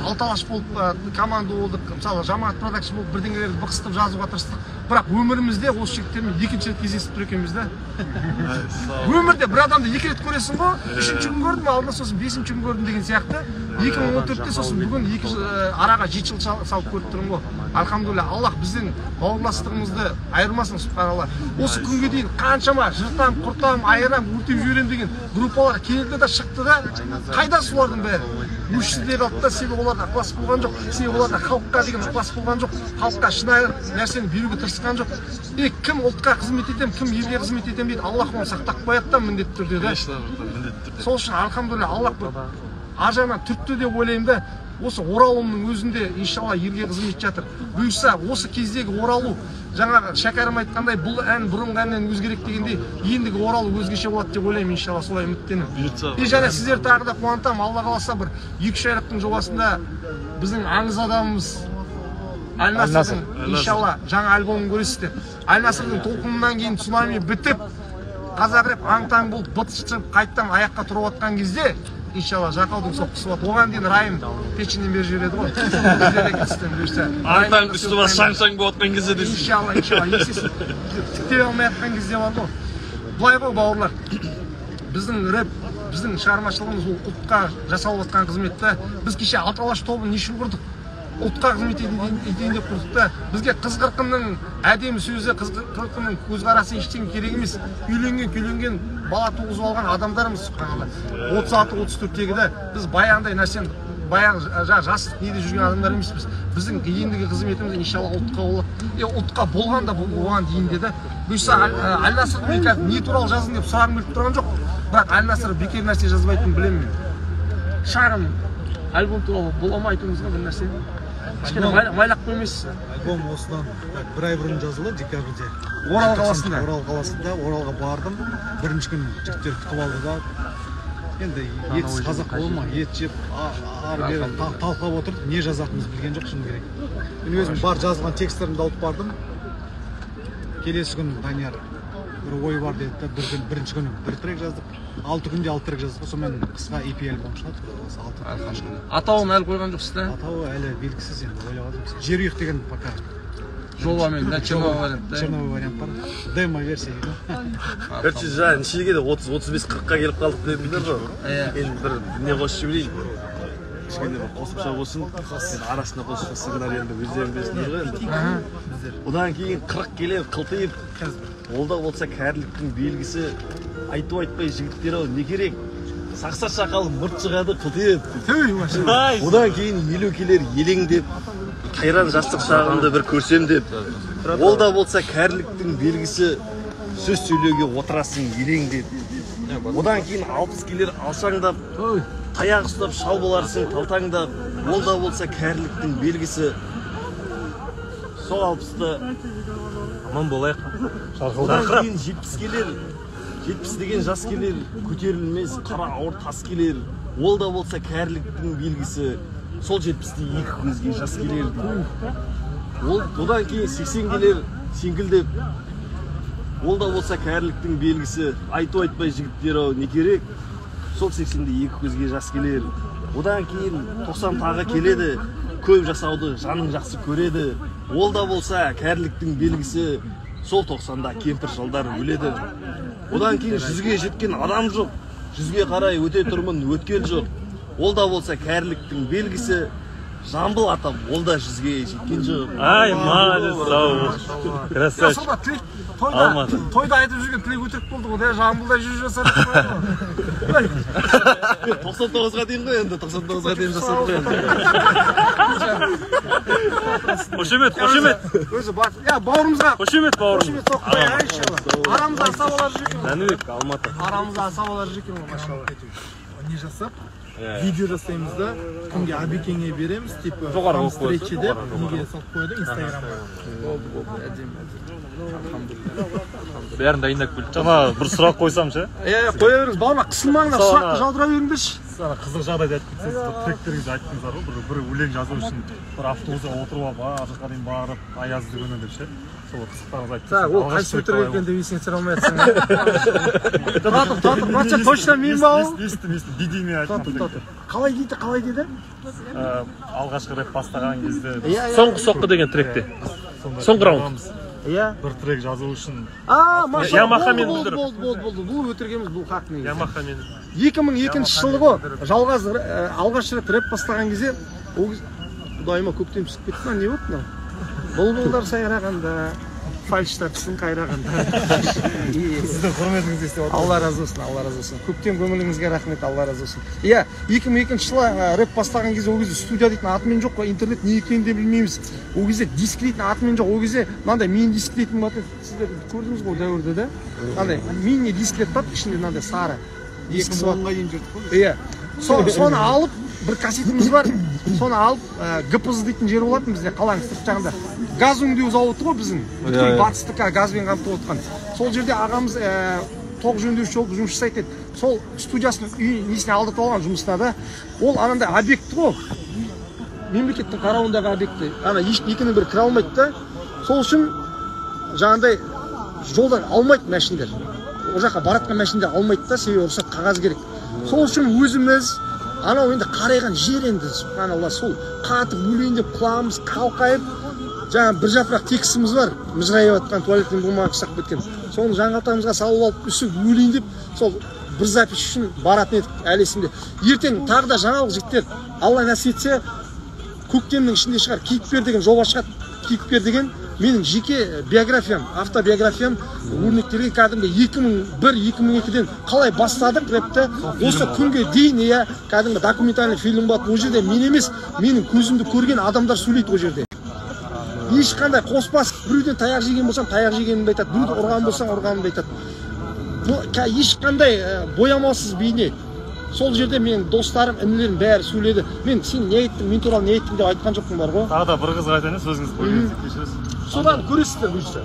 Алталаш болып, команда болдық, мысалы жамағат продакшн болып бірдеңелерді бықыстып жазуға тырыстық. Бірақ өмірімізде осы жігіттермен екінші рет кездесіп тұр екенбіз да. Өмірде бір адамды 2 рет көресің ғой, 3-ші күн көрдім, алдында сосын 5-ші күн көрдім деген сияқты. 2014-те сосын бүгін араға 7 жыл салып көріп тұрмын ғой. Алхамдулилля, Аллах біздің бауырластығымызды айырмасын, субханалла. Осы күнге дейін қаншама жыртам, құртам, айырам, өртеп жіберем деген группалар келді да шықты да. Қайда солардың бәрі? Өшсіздер алды да, себебі оларда ықылас болған жоқ, себебі оларда халыққа деген ықылас болған жоқ, халыққа шынайы нәрсені беруге тырысқан жоқ. Кім ұлтқа қызмет етем, кім елге қызмет етем дейді, Аллах оны сақтап қояды да міндетті түрде да. Сол үшін алхамдулилля, Аллах ар жағынан түртті деп ойлаймын да, осы оралуымның өзінде иншалла елге қызмет жатыр. Бұйырса осы кездегі оралу, жаңағы Шәкәрім айтқандай, бұл ән бұрынғы әннен өзгерек дегендей, ендігі оралу өзгеше болады деп ойлаймын, иншалла солай үміттенемін. Және сіздер тағы да қуантамын, Алла қаласа бір 2-3 айлықтың жобасында біздің аңыз адамымыз Әлнасырдың иншалла жаңа альбомын көресіздер. Әлнасырдың толқынынан кейін цунами бітіп, қазақ рэп аң-таң болып быт шығып қайттан аяққа тұрып отқан кезде иншалла жақаудың соққысы болады. Оған дейін райым печеньден беріп жібереді ғой. Берекетсізден бұйырса. Артаң үсті бар шаң-шаң болып отқан кезде дейсіз. Иншалла, еңсесін тіктей алмай жатқан кезде бар ғой. Былай ғой бауырлар, біздің рэп, біздің шығармашылығымыз ол ұлтқа жасалып жатқан қызметті. Біз кеше Алаш тобын не үшін құрдық? Ұлтқа қызмет етейін деп құрдық та. Бізге қыз қырқынның әдемі сөзі, қыз қырқынның көзқарасы ештеңе керек емес. Үйленген, бала туғызып алған адамдарымыз сұққанында. 36-34-тегі де біз баяғындай нәрсені, баяғы жастық неде жүрген адамдар емеспіз. Біздің ендігі қызметіміз иншалла ұлтқа болады. Ұлтқа болған да оған дейін деді. Бұйса Әлнасыр не туралы жаздың деп сұрағым келіп тұрған жоқ. Бірақ Әлнасыр бекер нәрсе жазбайтынын білемін мен. Шағын альбом туралы бола ма айтуыңызға бір нәрсе? Кішкене майлақ қоймайсыз. Альбом осыдан бір ай бұрын жазылды, декабрьде. Орал қаласында. Оралға бардым. Бірінші күн жігіттер күтіп алды да. Енді етсіз қазақ бола ма? Ет жеп, ары-бері талқылап отырдық. Не жазатынымызды білген жоқ, шыны керек. Мен өзім бар жазылған тексттерімді алып бардым. Келесі күн Данияр бір ой бар деді да, бірінші күні бір трек жаздық. 6 күнде 6 трек жаздық. Сонымен қысқа EP альбом шығады. Атауын әлі қойған жоқсыз да? Атауы әлі белгісіз, енді ойлап жатырмыз. Жерұйық деген пока жоламен, черновый вариант. Черновый вариант бар. Демо версия. Короче, жаңа нешеге де 30-35-40-қа келіп қалдық дедіңдер ғой. Енді бір не қосып жіберейін. Кішкене бір қосымша болсын. Енді арасында қосымша сценарийінде өздерің білесіңдер ғой енді. Одан кейін 40 келер қылтиып, олда болса кәріліктің белгісі. Айтып айтпай жігіттер ау не керек? Сақса шақал мұрт шығады қылтиып. Одан кейін 50 келер елеңдеп, қайран жастық шағымды бір көрсем деп. Ол да болса кәріліктің белгісі, сөз сөйлеуге отырасың елеңдеп. Одан кейін 60 келер алшаңдап, таяқ ұстап шал боларсың талтаңдап. Ол да болса кәріліктің белгісі. Сол 60-ты аман болайық. Одан кейін 70 келер, 70 деген жас келер, көтерілмес қара ауыр тас келер. Ол да болса кәріліктің белгісі. Сол 70-те екі көзге жас келер. Одан кейін 80 келер, сеңгілдеп. Ол да болса кәріліктің белгісі. Айту айтпай жігіттер ау не керек? Сол 80-де екі көзге жас келер. Одан кейін 90 тағы келеді. Көп жасауды жаның жақсы көреді. Ол да болса кәріліктің белгісі. Сол 90-да кемпір шалдар өледі. Одан кейін 100-ге жеткен адам жоқ. 100-ге қарай өте тұрмын, өткен жоқ. Ол да болса кәріліктің белгісі. Жамбыл атам, ол да 100-ге жеткен жоқ. Ай, молодец, сау. Красавчик. Тойда айтып жүрген тілек өтірік болды ғой, Жамбылда 100 жасар. 99-ға дейін ғой енді, 99-ға дейін жасадық енді. Қошемет, қошемет. Өзі бар. Я, бауырымызға. Қошемет, бауырым. Арамызда асабалар жүр екен. Жәнібек, Алматы. Арамызда асабалар жүр екен ғой, машалла. Не жасап, видео жасаймыз да, кімге Абекеңе береміз, типа встречи деп, неге салып қойды, инстаграмға. Бәрін дайындап келіп. Жаңа бір сұрақ қойсам ше? Қоя беріңіз, бауырма, қысылмаңдар, сұрақты жаудыра беріңдерші. Сана қызық жағдайды айтып кетсеңіз, тректеріңізді айттыңыздар ғой, бір өлең жазу үшін бір автобусқа отырып алып, ар жаққа дейін барып, аязды күні деп ше. Сол қызықтарыңызды айтып. Ол қайсы өтірік екен деп есіне түсіре алмайатсың. Татып, батша точно мен ба ол? Естім, дидиме айтқан. Қалай дейді? Алғашқы рэп бастаған кезде. Соңғы соққы деген тректе. Соңғы раунд. Бір трек жазу үшін. Ямаха мен білдіріп. Болды. Бұл өтірік емес, бұл хақ негізі. Ямаха мен. 2002 жылы ғой, жалғаз алғаш рет рэп бастаған кезде, құдайыма көктем түсіп кетті ма, не болды мынау? Бұлбұлдар сайрағанда, фальштар тісін қайрағанда. Сіздің құрметіңізді естіп отырмын. Алла разы болсын. Көптен көңіліңізге рахмет, Алла разы болсын. 2002 жылы рэп бастаған кезде ол кезде студия дейтін атымен жоқ қой, интернет не екенін де білмейміз. Ол кезде диск дейтін атымен жоқ, ол кезде мынандай мини диск дейтін батын, сіздер көрдіңіз ғой дәуірде да? Мынандай мини дисклет бат, ішінде мынандай сары. 2010-ға дейін жүрдік қой. Соны алып, бір кассетіміз бар, соны алып, ГПЗ дейтін жер болатын бізде, қаланың сырт жағында. Газ өңдеу зауыты ғой біздің, бүткіл батыстыққа газбен қамтып отқан. Сол жерде ағамыз тоқ жөндеуші болып жұмыс жасайды еді. Сол студиясының үй несіне алдыртып алған жұмысына да. Ол анандай объект ғой, мемлекеттің қарауындағы объекті. Ана екінің бірі кіре алмайды да. Сол үшін жаңағындай жолдан алмайды мәшіндер. Ол жаққа баратқан мәшіндер алмайды да, себебі рұқсат қағаз керек. Сол үшін өзіміз анау енді қарайған жер енді субханалла сол қатып өлейін деп құлағымыз қалқайып жаңа бір жапырақ текстіміз бар мыжырайып жатқан туалеттің бумага ұқсап кеткен соны жаңғалтамызға салып алып үсіп өлейін деп сол бір запись үшін баратын едік әлі есімде. Ертең тағы да жаңалық жігіттер алла нәсіп етсе көктемнің ішінде шығар кейіпкер деген жоба шығады. Кейіпкер деген менің жеке биографиям, автобиографиям өрнектелген кәдімгі 2001-2002-ден қалай бастадық рэпті осы күнге дейін кәдімгі документальный фильм болады. Ол жерде мен емес, менің көзімді көрген адамдар сөйлейді ол жерде. Ешқандай қоспас, біреуден таяқ жеген болсам таяқ жегенімді айтады, біреуден ұрған болсам ұрғанымды айтады. Ешқандай боямасыз бейне. Сол жерде менің достарым, інілерім бәрі сөйледі. Мен сен не айттың, мен туралы не айттың деп айтқан жоқпын бар ғой. Тағы да бір қызға айтайын, сөзіңіз бөлгеніңізді кешіресіз. Содан көресіздер бұйырса.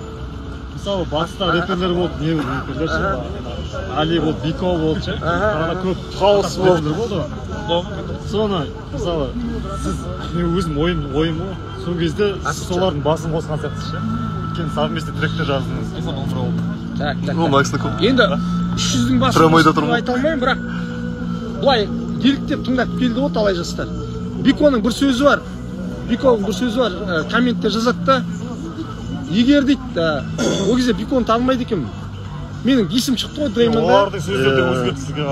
Мысалы, батыста рэперлер болды, не рэперлер Али болды, Бико болды ше. Тағы көп хаос болды. Соны, мысалы, сіз мен өзім ойым ғой. Сол кезде солардың басын қосқан сияқтысыз ше. Өйткені совместный тректер жаздыңыз. Енді 300-дің басын айта алмаймын, бірақ бұлай еліктеп тыңдап келді ғой талай жастар. Биконың бір сөзі бар, комментте жазады да, егер дейді, ол кезде Биконы танымайды екен. Менің дисім шықты ғой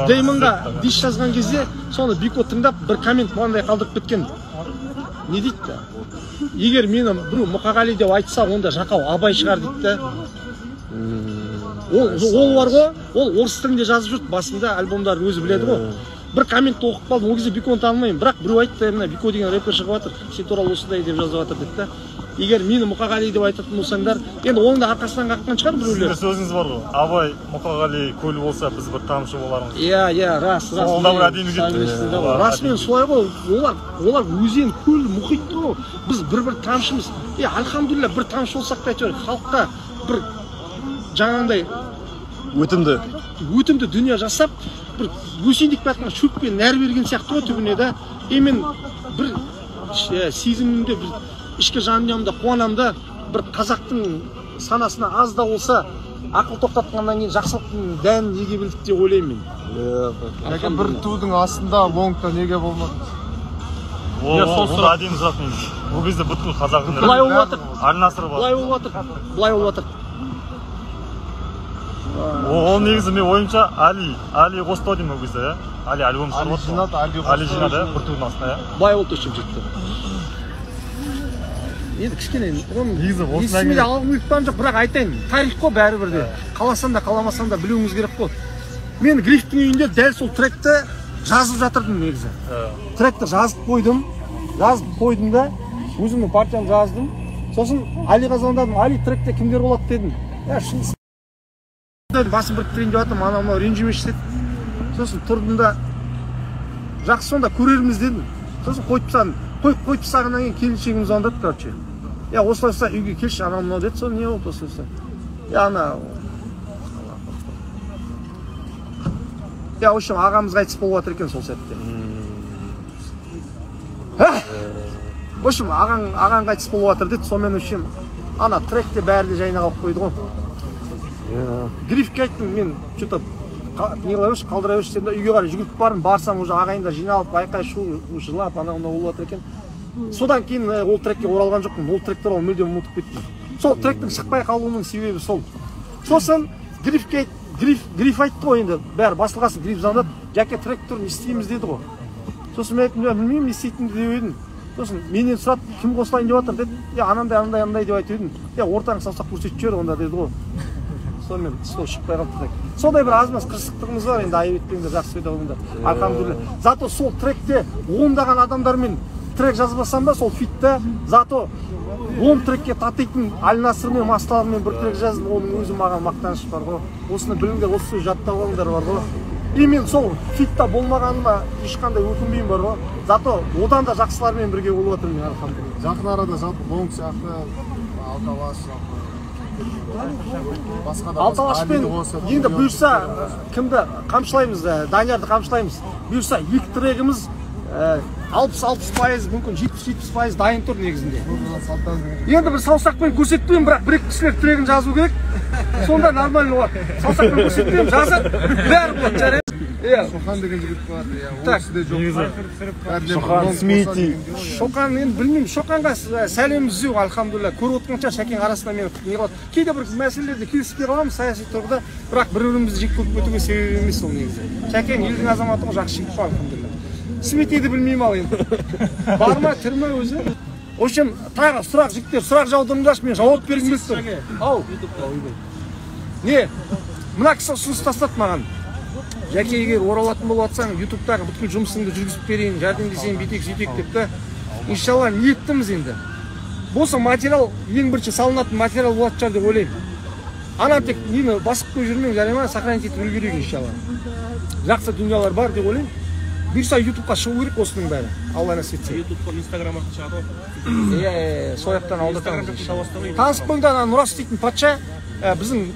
Дэймонға дис жазған кезде, соны Бико тыңдап бір коммент маңдай қалдырып кеткен. Не дейді да? Егер мені біреу Мұқағали деп айтса, онда Жақау Абай шығар дейді да. Ол бар ғой, ол орыс тілінде жазып жүрді, басында альбомдарын өзі біледі ғой. Бір комментті оқып қалдым, ол кезде Биконы танымаймын, бірақ біреу айтты, мына Бико деген рэпер шығып жатыр, сен туралы осындай деп жазып жатыр дейді да. Егер мені Мұқағали деп айтатын болсаңдар, енді оның да арқасынан қаққан шығар біреулер. Сөзіңіз бар ғой, Абай, Мұқағали көл болса, біз бір тамшы болармыз. Иә, рас. Ол да бір әдемі кетті. Расымен солай ғой, олар өзен, көл, мұхит ғой. Біз бір тамшымыз. Альхамдулилля, бір тамшы болсақ та әйтеуір халыққа бір жаңағындай өтімді дүние жасап, бір өсендік бәтіне шөкпен нәр берген сияқты ғой түбіне да. Мен бір сезімімде, бір ішкі жанымда қуанамда, бір қазақтың санасына аз да болса ақыл тоқтатқаннан кейін жақсылықтың дәнін неге білдік деп ойлаймын мен. Бір тудың астында лонгта неге болмады? Сол сұр әдемі сұрақ мен. Ол кезде бүткіл қазақтың былай болып жатыр. Аль-Насыр бар. Былай болып жатыр. Ол негізі мен ойымша Али қосты деймін ол кезде, Али альбом шығарып Али жинады, бір тудың астына. Былай болды өшіп жетті. Енді кішкене есімде алғым ұйықтан жоқ, бірақ айтайын, тарих қой бәрібір де. Қаласан да, қаламасан да білуіңіз керек қой. Мен Грифтің үйінде дәл сол тректі жазып жатырдым негізі. Тректі жазып қойдым да, өзімнің партиямды жаздым. Сосын Алиға звондадым, Али тректе кімдер болады дедім. Басын біріктірейін деп жатырмын, анау ренжімеші деді. Сосын тұрдым да, жақсы сонда көрерміз дедім. Сосын қойып тастағаннан кейін келіншегім звондады, короче. Осылайса үйге келші, анау деді, соны не болды осылайса. В общем, ағамыз қайтыс болып жатыр екен сол сәтте. В общем, ағаң қайтыс болып жатыр деді, сонымен үшін ана тректе бәрі де жайына қалып қойды ғой. Грифке айттым, мен что-то не қылайыншы, қалдыра берші дедім да, үйге қарай жүгіріп барсам, уже ағайындар жиналып, айқай шу, жылап, анау-мынау болып жатыр екен. Содан кейін ол трекке оралған жоқпын, ол трек туралы мүлдем ұмытып кеттім. Сол тректің шықпай қалуының себебі сол. Сосын Гриф айтты ғой енді, бәрі басылғасын, Гриф звондады, жәке трек тұрын істейміз деді ғой. Сосын мен айттым, білмеймін, не істейтінді деп едім. Сосын менен сұрады, кім қосылайын деп жатыр деді. Анандай деп айтып едім. Ортаңыз салсақ көрсетіп жібер онда деді ғой. Сонымен сол шықпай қалды трек. Сондай бір аз-маз қырсықтығымыз бар, енді айып етпеңдер, жақсы сөйде алыңдар. Альхамдулилля. Зато сол тректе ондаған адамдармен трек жазбасам да, сол фитте, зато 10 трекке татитын Аль-Насыр мен Масталармен бір трек жаздым, оның өзі маған мақтаныш бар ғой. Осыны біліңдер, осы сөз жаттап алыңдар бар ғой. И мен сол фитта болмағаныма ешқандай өкінбеймін бар ғой. Зато одан да жақсылармен бірге болып жатырмын, альхамдулилля. Жақын арада жалпы лонг сияқты, Алталаш Алталашпен енді бұйырса кімді қамшылаймыз, Даниярды қамшылаймыз. Бұйырса екі трегіміз 60-60%, мүмкін 70-70% дайын тұр негізінде. Енді бір саусақпен көрсетпеймін, бірақ бір-екі кісілер трегін жазу керек. Сонда нормально болады. Саусақпен көрсетпеймін, жазып, бәрі болады, жарайды. Шоқан деген жігіт бар, ол Так. кісіде жоқ. Шоқан, Смити. Шоқан енді білмеймін, Шоқанға сәлем іздеу, альхамдулилля. Көріп отырғанша Шәкен арасында мені не қылады. Кейде бір мәселелерде келіспей қаламыз саяси тұрғыда, бірақ бір-бірімізді жек көріп кетуге себеп емес ол негізі. Шәкен елдің азаматы ғой, жақсы жігіт қой, альхамдулилля. Смитиді білмеймін ал енді. Бар ма, тір ме өзі? В общем, тағы сұрақ жігіттер, сұрақ жаудырыңдаршы, мен жауап бергім келіп тұр. Ау. Не? Мына кісі ұсыныс тастады маған. Жәке, егер оралатын болып жатсаң, ютубтағы бүткіл жұмысыңды жүргізіп берейін, жәрдемдесейін, бүйтейік, сөйтейік деп та. Иншалла, ниеттіміз енді. Болса материал, ең бірінші салынатын материал болады шығар деп ойлаймын. Ана тек нені басып қойып жүрмең, жарай ма, сохранить етіп үлгерейік иншалла. Жақсы дүниелер бар деп ойлаймын. Бұйырса ютубқа шығу керек осының бәрі. Алла нәсіп етсе. ютубқа, инстаграм арқылы шығады ғой. Сояқтан алдатамыз. Танысып қойыңдар, Нұрас дейтін патша біздің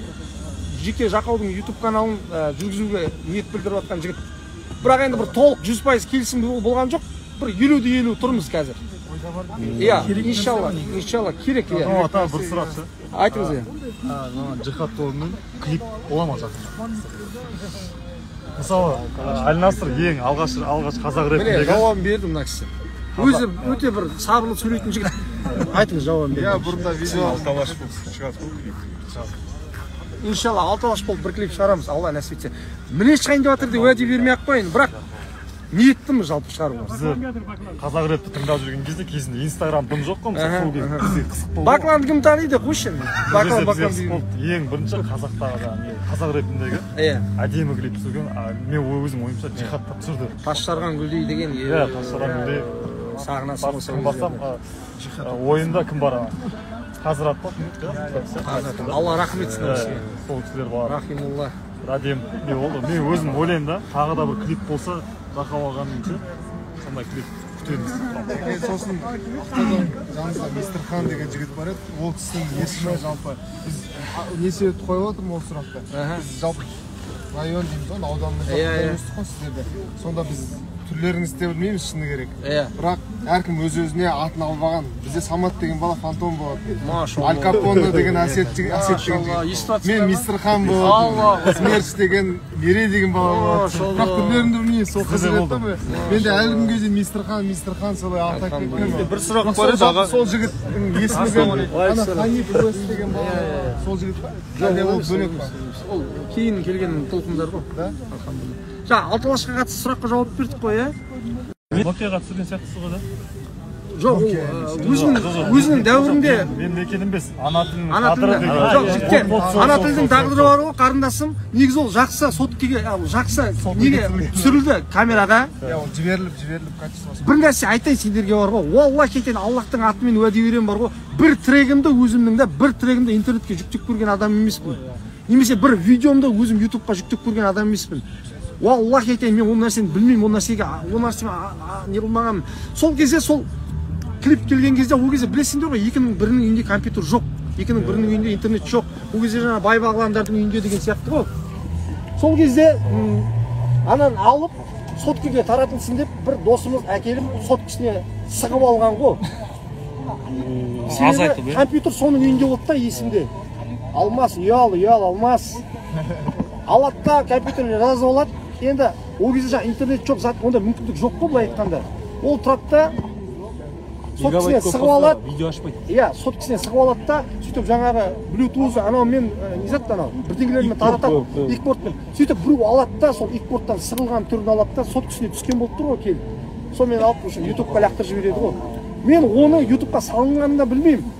жеке Жақаудың ютуб каналын жүргізуге ниет білдіріп жатқан жігіт. Бірақ енді бір толық 100% келісім болған жоқ. Бір 50-50 тұрмыз қазір. Иншалла керек. Ата бір сұрақ. Айтыңыз. Жихад тобымен клип бола ма жақында? Мысалы, Әлнасыр ең алғаш қазақ рэпіндегі. Міне, жауабын бердім мына кісі. Өзі өте бір сабырлы сөйлейтін жігіт. Айтыңыз жауабын бердім. Бұрында видео Алталаш болып шығады клип. Иншалла алталаш болып бір клип шығарамыз, Алла нәсіп етсе. Міне шығайын деп жатыр деп уәде бермей-ақ қояйын, бірақ ниеттіміз жалпы шығаруға. Бізді қазақ рэпті тыңдап жүрген кезде кезінде Инстаграм дым жоқ қой, мысалы сол кезде бізге қысық болды. Бакланды кім таниды, қойшы енді. Баклан ең бірінші қазақтағы қазақ рэпіндегі әдемі клип түсірген, мен өзім ойымша жихадта түсірді. Тас жарған гүлдей деген. Тас жарған гүлдей. Сағынасың. Ойында кім бар? Қазір атпақ. Алла рахмет етсін. Сол кісілер бар. Рахимулла. Радием не болды? Мен өзім ойлаймын да, тағы да бір клип болса, Рахауағаныңша сондай клип күтеміз. Сосын Ақтаудан жанымызда Мистер Хан деген жігіт бар еді. Ол кісінің есімі жалпы біз не себепті қойып отырмын ол сұрақты. Біз жалпы район дейміз ғой, ауданымыз өстік қой сіздерде. Сонда біз түрлеріңізді де білмейміз шыны керек. Бірақ әркім өз-өзіне атын албаған. Бізде Самат деген бала фантом болады. Аль Капоне деген әсет деген жігіт. Мен Мистер Хан болады. Смерч деген Бере деген бала болады. Бірақ түрлерімді білмейміз. Сол қызық етті ме? Мен де әлі күнге дейін Мистер Хан солай атап кеткен. Бір сұрақ бар еді аға. Сол жігіттің есімі Ханиф Уэст деген бала. Сол жігіт және ол бөлек бар. Ол кейін келген толқындар ғой. Алталашқа қатысты сұраққа жауап бердік қой, Нокияға түсірген сияқтысы ғой да? Жоқ, өзінің дәуірінде мен екенім бес, ана тілінің тағдыры деген. Жоқ, жігіттер, ана тілдің тағдыры бар ғой, қарындасым. Негізі ол жақсы соткеге, жақсы неге түсірілді камераға. Жіберіліп качествосы. Бір нәрсе айтайын сендерге бар ғой. Аллах етен Аллахтың атымен уәде берем бар ғой. Бір трегімді интернетке жүктеп көрген адам емеспін. Немесе бір видеомды өзім ютубқа жүктеп көрген адам емеспін. Аллах етен мен ол нәрсені білмеймін, ол нәрсеге не қылмағанмын. Сол кезде сол клип келген кезде ол кезде білесіңдер ғой, екінің бірінің үйінде компьютер жоқ, екінің бірінің үйінде интернет жоқ. Ол кезде жаңа бай бағландардың үйінде деген сияқты ғой. Сол кезде анан алып соткеге таратылсын деп бір досымыз әкеліп соткесіне сығып алған ғой. Себебі компьютер соның үйінде болды да, есімде. Алмас, ұял алмас. Алады да компьютеріне жазып алады. Енді ол кезде жаңа интернет жоқ, зат онда мүмкіндік жоқ қой былай айтқанда. Ол тұрады да соткесіне сығып алады. Видео ашпайды. Соткесіне сығып алады да, сөйтіп жаңағы Bluetooth анау мен не зат анау бірдеңелермен таратады, экпортпен. Сөйтіп біреу алады да, сол экпорттан сығылған түрін алады да, соткесіне түскен болып тұр ғой келіп. Сонымен алып ютубқа лақтырып жібереді ғой. Мен оны ютубқа салынғанын да білмеймін.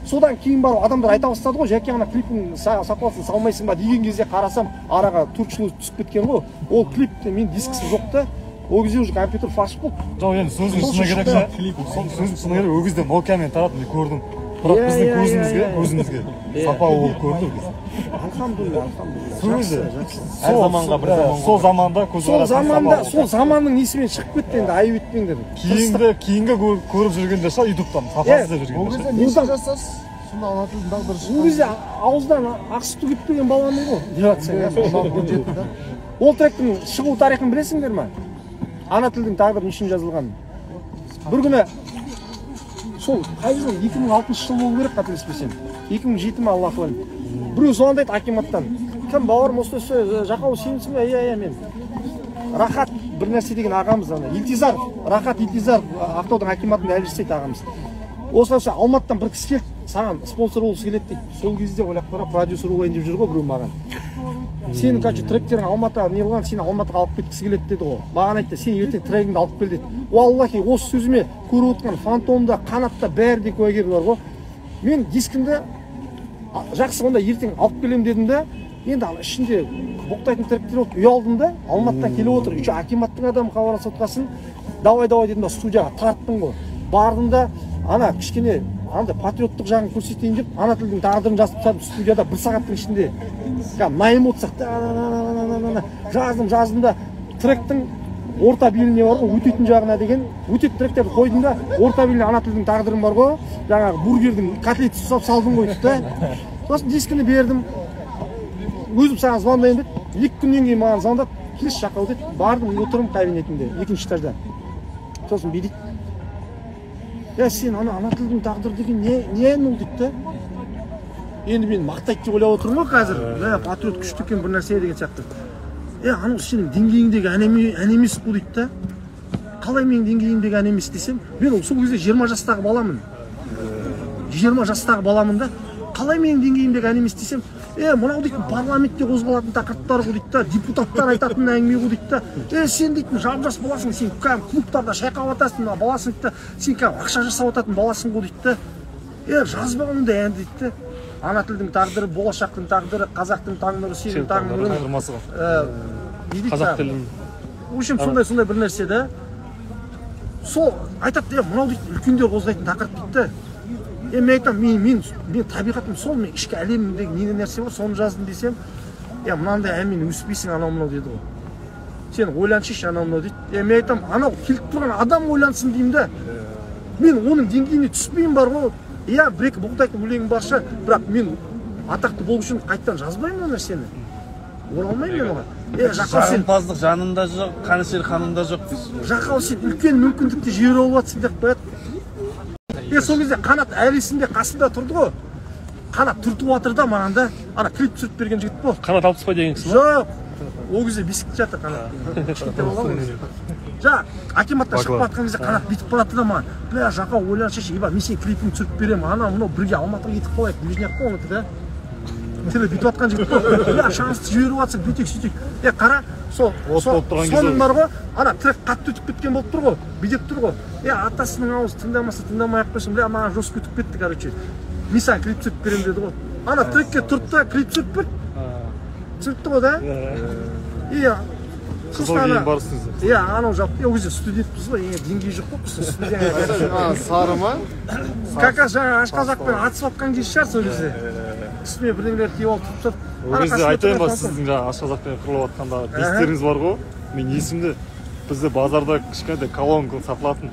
Содан кейін барып адамдар айта бастады ғой, Жәке ана клиптің сапасын салмайсың ба деген кезде қарасам, араға 4 жыл түсіп кеткен ғой. Ол клипте мен дискісі жоқ та, ол кезде уже компьютер фарш болды. Жоқ, енді сөздің шыны керек ше. Сөздің шыны керек, ол кезде Nokia-мен таратып көрдім. Бірақ біздің көзімізге сапа болып көрді біз. Алхамдулилля. Сөзі әр заманға бір заман. Сол заманда көзқарас. Сол заманның несімен шығып кетті енді, айып етпеңдер. Кейінгі көріп жүргенде ша ютубтан сапасыз деп жүргенде. Ол кезде не жасасыз? Сонда ана тілдің тағдыры ол кезде ауыздан ақ сүті кетпеген баламын ғой деп жатсаң. Ол тректің шығу тарихын білесіңдер ма? Ана тілдің тағдыры үшін жазылған. Бір күні сол қайсы 2006 жыл болу керек, қателеспесем. 2007 ме, Аллах біледі. Біреу звондайды акиматтан. Кім бауырым осы Жақау сенсің бе? Иә, мен. Рахат бір нәрсе деген ағамыз, Илтизар, Рахат Илтизар, Ақтаудың акиматында әлі істейді ағамыз. Осылайша Алматыдан бір кісі келді, саған спонсор болғысы келеді дейді. Сол кезде ойлап қара, продюсер болайын деп жүр ғой біреу маған. Сенің қазір тректерің Алматыға не болған, сені Алматыға алып кеткісі келеді деді ғой. Маған айтты, сен ертең трегіңді алып кел деді. Уаллахи, осы сөзіме көріп отырған Фантомда, Қанатта бәрі де куәгер бар ғой. Мен дискімді жақсы онда ертең алып келем дедім де, енді ішінде боқтайтын тректер болып ұялдым да, Алматыдан келіп отыр. Үші акиматтың адамы хабарласып отқасын, давай дедім да студияға тарттым ғой. Бардым да, ана кішкене андай патриоттық жағын көрсетейін деп, ана тілдің тағдырын жазып тастадым студияда 1 сағаттың ішінде. На эмоциях жаздым да, тректің орта беліне бар ғой, өтетін жағына деген, өтетін тректерді қойдым да, орта беліне ана тілдің тағдырым бар ғой, жаңағы бургердің котлетін ұстап салдым ғой да. Сосын дискіні бердім. Өзім саған звондайын деді. 2 күннен кейін маған звондап, келші жаққа деді. Бардым, отырмын кабинетінде, 2-ші этажда. Сосын бүй дейді. Сен ана тілдің тағдыры деген не ол дейді да. Енді мен мақтайды деп ойлап отырмын ғой қазір. Патриот күшті екен бір нәрсе деген сияқты. Анау сенің деңгейіңдегі ән емес бұл дейді да. Қалай менің деңгейімдегі ән емес десем, мен сол кезде 20 жастағы баламын. 20 жастағы баламын да. Қалай менің деңгейімдегі ән емес десем, мынау дейтін парламентте қозғалатын тақырыптар ғой дейді да, депутаттар айтатын әңгіме ғой дейді да. Сен дейтін жап-жас баласың, сен клубтарда шайқап атасың баласың дейді да, сен ақша жасап ататын баласың ғой дейді да. Жазба ондай ән дейді да. Ана тілдің тағдыры, болашақтың тағдыры, қазақтың тағдыры, сенің тағдырың. Қазақ тілін. Өшім сондай бір нәрсе да. Сол айтады, мынау дейді үлкендер қозғайтын тақырып дейді да. Мен айтам, мен табиғатым сол, мен ішкі әлемімдегі не нәрсе бар, соны жаздым десем, мынандай әмен өспейсің анау-мынау деді ғой. Сен ойланшыш анау-мынау дейді. Мен айтам, анау келіп тұрған адам ойлансын деймін да. Мен оның деңгейіне түспеймін бар ғой. Бір-екі боқтайтын өлеңім барша, бірақ мен атақты болу үшін қайттан жазбаймын ол нәрсені. Оралмаймын мен оған. Жағымпаздық жанында жоқ, қанішер қанында жоқ. Жақау сен үлкен мүмкіндікті жібере алып жатсың деп қояды. Сол кезде Қанат әлесінде қасында тұрды ғой. Қанат түртіп жатыр да маған да. Ана клип түсіріп берген жігіт бол. Қанат Алпысбай деген кісі ма? Жоқ. Ол кезде бесікте жатыр Қанат. Акиматтан шығып жатқан кезде Қанат бүйтіп барады да маған. Жақау ойланшы, мен сен клипіңді түсіріп беремін. Анау бірге Алматыға кетіп қалайық. Ближняк қой оны да. Теле бүйтіп жатқан жігіт қой. Шансты жіберіп жатсың, бүйтек-сөйтек. Қара, соның бар ғой, ана трек қатты өтіп кеткен болып тұр ғой, бидеп тұр ғой. Атасының ауыз тыңдамаса тыңдамай-ақ қойсын, маған жестко өтіп кетті, короче. Мен саған клип түсіріп беремін деді ғой. Ана трекке тұрды да, клип түсіріп бер. Түсіріпті ғой да. Қызыл кейін барысыңыз. Анау жалпы, ол кезде студентпіз ғой, деңгей жоқ қой. Сары ма? Какас жаңа Ашқазақпен атысып атқан кез шығар сол кезде. Үстіме бірдеңелер киіп алып тұрып. Ол кезде айтайын ба, сіздің Ашқазақпен қырылып жатқанда бестеріңіз бар ғой, мен есімде. Бізде базарда кішкентай колонка сатылатын.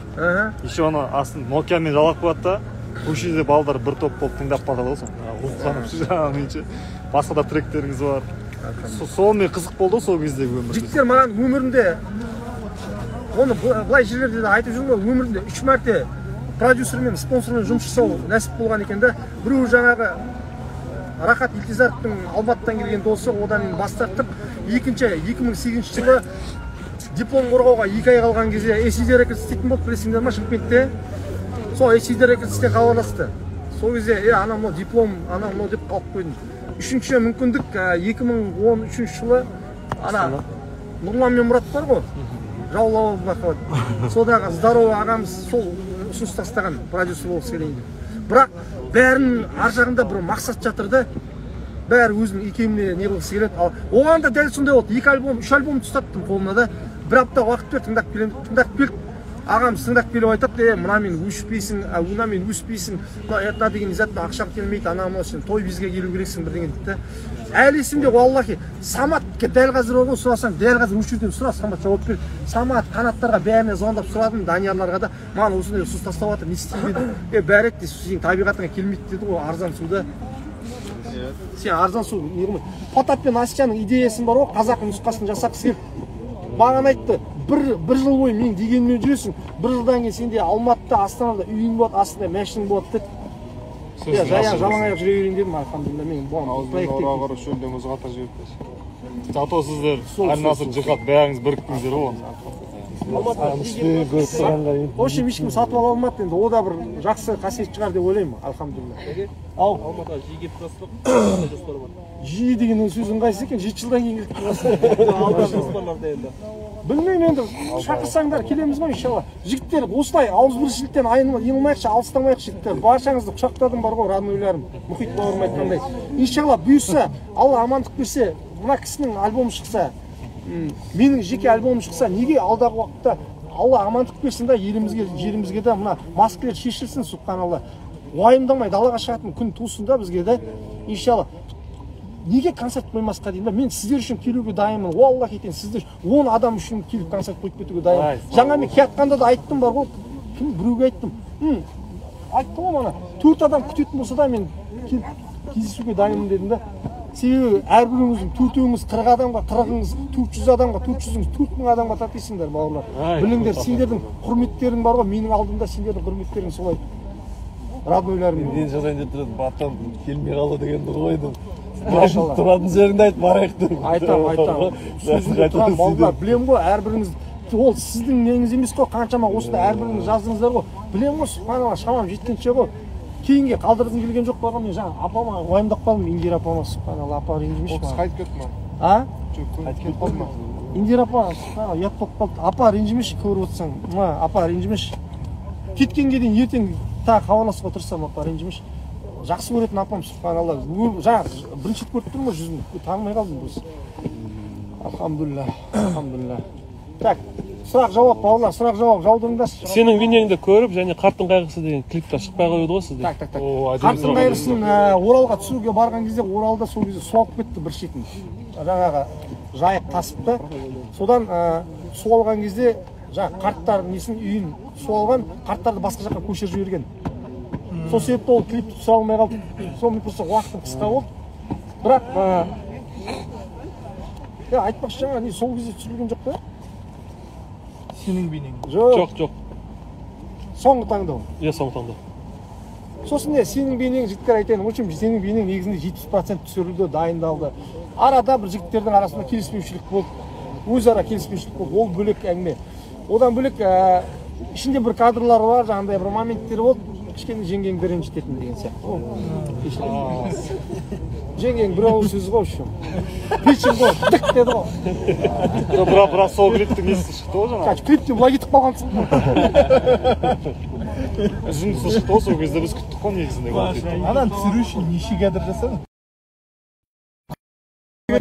Еще ана астын Nokia'мен жалап қояды да, көшеде балдар бір топ болып тыңдап қалады ғой, басқа да тректеріңіз бар. Сол мен қызық болды сол кездегі өмір. Жігіттер маған өмірінде, оны былай жерлерде де айтып жүрмін ғой, өмірінде 3 мәрте продюсермен, спонсормен жұмыс жасау нәсіп болған екен да. Біреу жаңағы Рахат Илтизаровтың Алматыдан келген досы, одан енді бас тарттық. Екінші 2008 жылы диплом қорғауға 2 ай қалған кезде SED Records істейтін болып, білесіңдер ма, Шымкентте. Сол SED Recordстен хабарласты. Сол кезде анау диплом, анау деп қалып қойдым. Үшінші мүмкіндік 2013 жылы Нұрлан мен Мұрат бар ғой, жаулауы бақылады. Содағы здорово ағамыз сол ұсыныс тастаған продюсер болғысы келейін деп. Бірақ бәрінің ар жағында бір мақсат жатыр да, бәрі өзінің икеміне не қылғысы келеді. Оған да дәл сондай болды, 2 альбом, 3 альбом ұстаттым қолына да, бір апта уақыт бер, тыңдап келіп, ағам тыңдап келіп айтады, мына мен өшпейсің, мына мен өспейсің, этно деген затты ақшам келмейді, анау сен той бізге келу керексің бірдеңе дейді. Әлі есімде, валлахи, Саматқа дәл қазір оған сұрасаң, дәл қазір осы жерден сұра, Самат жауап бер. Самат қанаттарға бәріне звондап сұрадым, Даниярларға да, маған осындай ұсыныс тастап жатыр, не істеймін деді. Бәрі етті, сенің табиғатыңа келмейді деді ғой, арзан суда. Сен арзан су не қылмайды. Потап пен Асияның идеясын бар ғой, қазақ нұсқасын жасақсы келіп. Маған айтты, бір жыл бойы мен дегенмен жүресің, бір жылдан кейін сенде Алматыда, Астанада үйің болады, астында мәшінің болады деді. Жалаң аяқ жүре берейін дедім, альхамдулилля, мен бұған проект Зато сіздер Әлнасыр Жихат бәріңіз біріктіңіздер ғой. В общем, ешкім сатып ала алмады енді. О да бір жақсы қасиет шығар деп ойлаймын, алхамдулилля. Ал Алматыға жиі келіп тұрасыздар ма? Жоспар бар. жиі деген сөзің қайсысы екен? 7 жылдан кейін келіп тұрасың. Алдағы жоспарларда енді. Білмеймін енді, шақырсаңдар келеміз ғой иншалла. Жігіттер осылай ауызбіршіліктен айнылмайықшы, алыстамайықшы жігіттер. Баршаңызды құшақтадым бар ғой, роднойларым. Мұхит бауырым айтқандай. Иншалла бұйырса, Алла амандық берсе, мына кісінің альбомы шықса, менің жеке альбомым шықса, неге алдағы уақытта Алла амандық берсін да елімізге, жерімізге де мына маскалар шешілсін, субханалла. Уайымдамай далаға шығатын күн тусын да бізге де, иншалла. Неге концерт қоймасқа деймін да, мен сіздер үшін келуге дайынмын. Уаллахи айтайын, сіздер 10 адам үшін келіп концерт қойып кетуге дайынмын. Жаңа мен келатқанда да айттым бар ғой, кім біреуге айттым. Айттым ғой мана, 4 адам күтетін болса да мен келіп кездесуге дайынмын дедім да. Себебі әрбіріңіздің 4-өңіз 40 адамға, 40-ыңыз 400 адамға, 400-іңіз 4000 адамға татисыңдар бауырлар. Біліңдер, сендердің құрметтерің бар ғой, менің алдымда сендердің құрметтерің солай. Роднойларым. Мен жазайын деп тұрады, батам келмей қалды дегенді қойдым. Тұратын жеріңді айт, барайық деп. Айтам. Сөзімде тұрам, балдар, білем ғой, әрбіріңіз, ол сіздің неңіз емес қой, қаншама осында әрбіріңіз жаздыңыздар ғой. Білем ғой, субханалла, шамам жеткенше ғой. Кейінге қалдырғым келген жоқ бар ғой, мен жаңа апама уайымдап қалдым, Индира апама, субханалла, апа ренжімеші ма? Қайтып кетті ма? А? Қайтып кетті ма? Индира апа, субханалла, ұят болып қалды. Апа ренжімеші, көріп отырсаң, апа ренжімеші. Кеткенге дейін ертең тағы хабарласуға тырысамын, апа ренжімеші. Жақсы көретін апам, субханалла. Жаңа бірінші көріп тұрмын ғой жүзін, танымай қалдым біз. Алхамдулилля, алхамдулилля. Так, сұрақ жауап бауырлар, сұрақ жауап жаудырыңдаршы. Сенің бейнеңді көріп, және қарттың қайғысы деген клиптер шықпай қойды ғой сізде. Так. Қарттың қайғысын Оралға түсіруге барған кезде Оралда сол кезде су алып кетті бір шетін. Жаңағы жайық тасып та. Содан су алған кезде жаңағы қарттар несін үйін су алған, қарттарды басқа жаққа көшіріп жіберген. Сол себепті ол клипті түсіре алмай қалды. Сонымен просто уақытым қысқа болды. Бірақ айтпақшы жаңа сол кезде түсірілген жоқ па? Сенің бейнең. Жоқ. Соңғы таңдау. Соңғы таңдау. Сосын сенің бейнең жігіттер айтайын. В общем, сенің бейнең негізінде 70% түсірілді, дайындалды. Арада бір жігіттердің арасында келіспеушілік болды. Өзара келіспеушілік болды. Ол бөлек әңгіме. Одан бөлек ішінде бір кадрлар бар, жаңағыдай бір моменттер болды. Кішкене жеңгеңді ренжітетін деген сияқты. Жеңгең бір ауыз сөзі ғой үшін. Печен ғой, дық деді ғой. Бірақ сол клиптің несі шықты ғой жаңа? Клипте бұлай кетіп қалғансың. Үзіндісі шықты ғой, сол кезде біз күттік қой негізінде. Адан түсіру үшін неше кадр жасадың?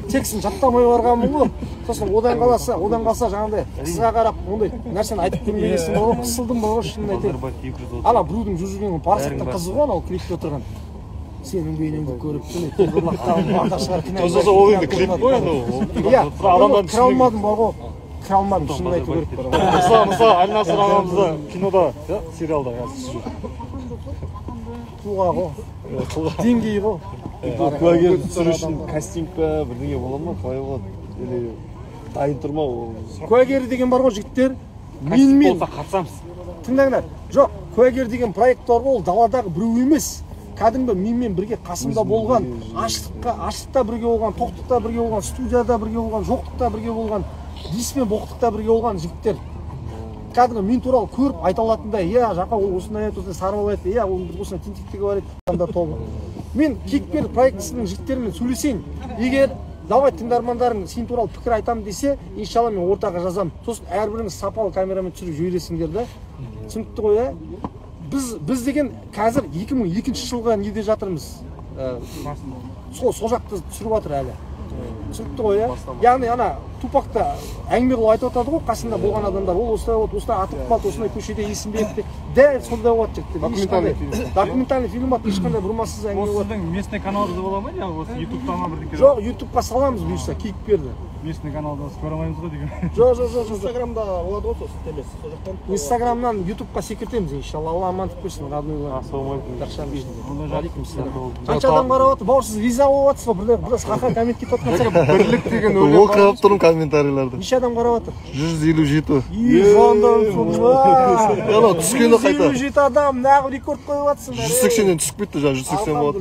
Тексін жаттамай барғанмын ғой. Сосын одан қалса жаңағыдай қызға қарап ондай нәрсені айтып келмегенсің ғой, қысылдым ғой шынын айтайын. Ана біреудің жүрген парасаттың қызы ғой, анау клипте отырған. Сенің бейнеңді көріп темірлақтағым барда шығар кінәлі. Ол енді клип қой енді. Иә, кіре алмадым бар ғой. Кіре алмадым, шынын айту керек бар ғой. Мысалы, Әлнасыр ағамызды кинода, сериалда тұлға ғой, деңгей ғой. Куәгер түсіру үшін кастинг па, бірдеңе бола ма, қалай болады? Или дайын тұрма ол? Куәгері деген бар ғой жігіттер, кастинг болса қатысамыз. Тыңдаңдар, жоқ, куәгер деген проект бар ғой, ол даладағы біреу емес. Кәдімгі менімен бірге қасымда болған, аштықта бірге болған, тоқтықта бірге болған, студияда бірге болған, жоқтықта бірге болған, диспен боқтықта бірге болған жігіттер. Кәдімгі мен туралы көріп айта алатындай, жақа ол осындай айтты, сарып алайды, ол осындай тентектігі бар еді, адамдар тобы. Мен кейіпкер проектісінің жігіттерімен сөйлесейін. Егер давай тыңдармандарың сен туралы пікір айтамын десе, иншалла мен ортаға жазамын. Сосын әрбіріңіз сапалы камерамен түсіріп жібересіңдер да. Түсінікті ғой, Біз деген қазір 2002 жылға неде жатырмыз. Сол жақты түсіріп жатыр әлі. Түсінікті ғой, яғни ана Тупакта әңгіме қылып айтып отырады ғой, қасында болған адамдар. Ол осылай атып қалды, осындай көшеде есін берді. Дәл сондай болады жігіттер. Документальный фильм ат, ешқандай бұрмасыз әңгіме болады. Сіздің местный каналыңызда бола ма, осы ютубтан бірдеңе? Жоқ, ютубқа саламыз бұйырса, кейіпкерді. местный каналда көре алмаймыз ғой деген. Жоқ. Инстаграмда болады ғой сосын темесі сол жақтан. Инстаграмнан ютубқа секретеміз иншалла. Алла амандық берсін. Қанша адам қарап отыр? Бауыр сіз риза болып жатсыз ба? Біраз хаха коммент кетіп жатқан сәл. Бірлік деген өлең бар. Оқып тұрмын комментарийлерді. Неше адам қарап отыр? 157. Яна түскені қайта. 157 адам, нағып рекорд қойып жатсың. 180-ден түсіп кетті, жаңа 180 болады.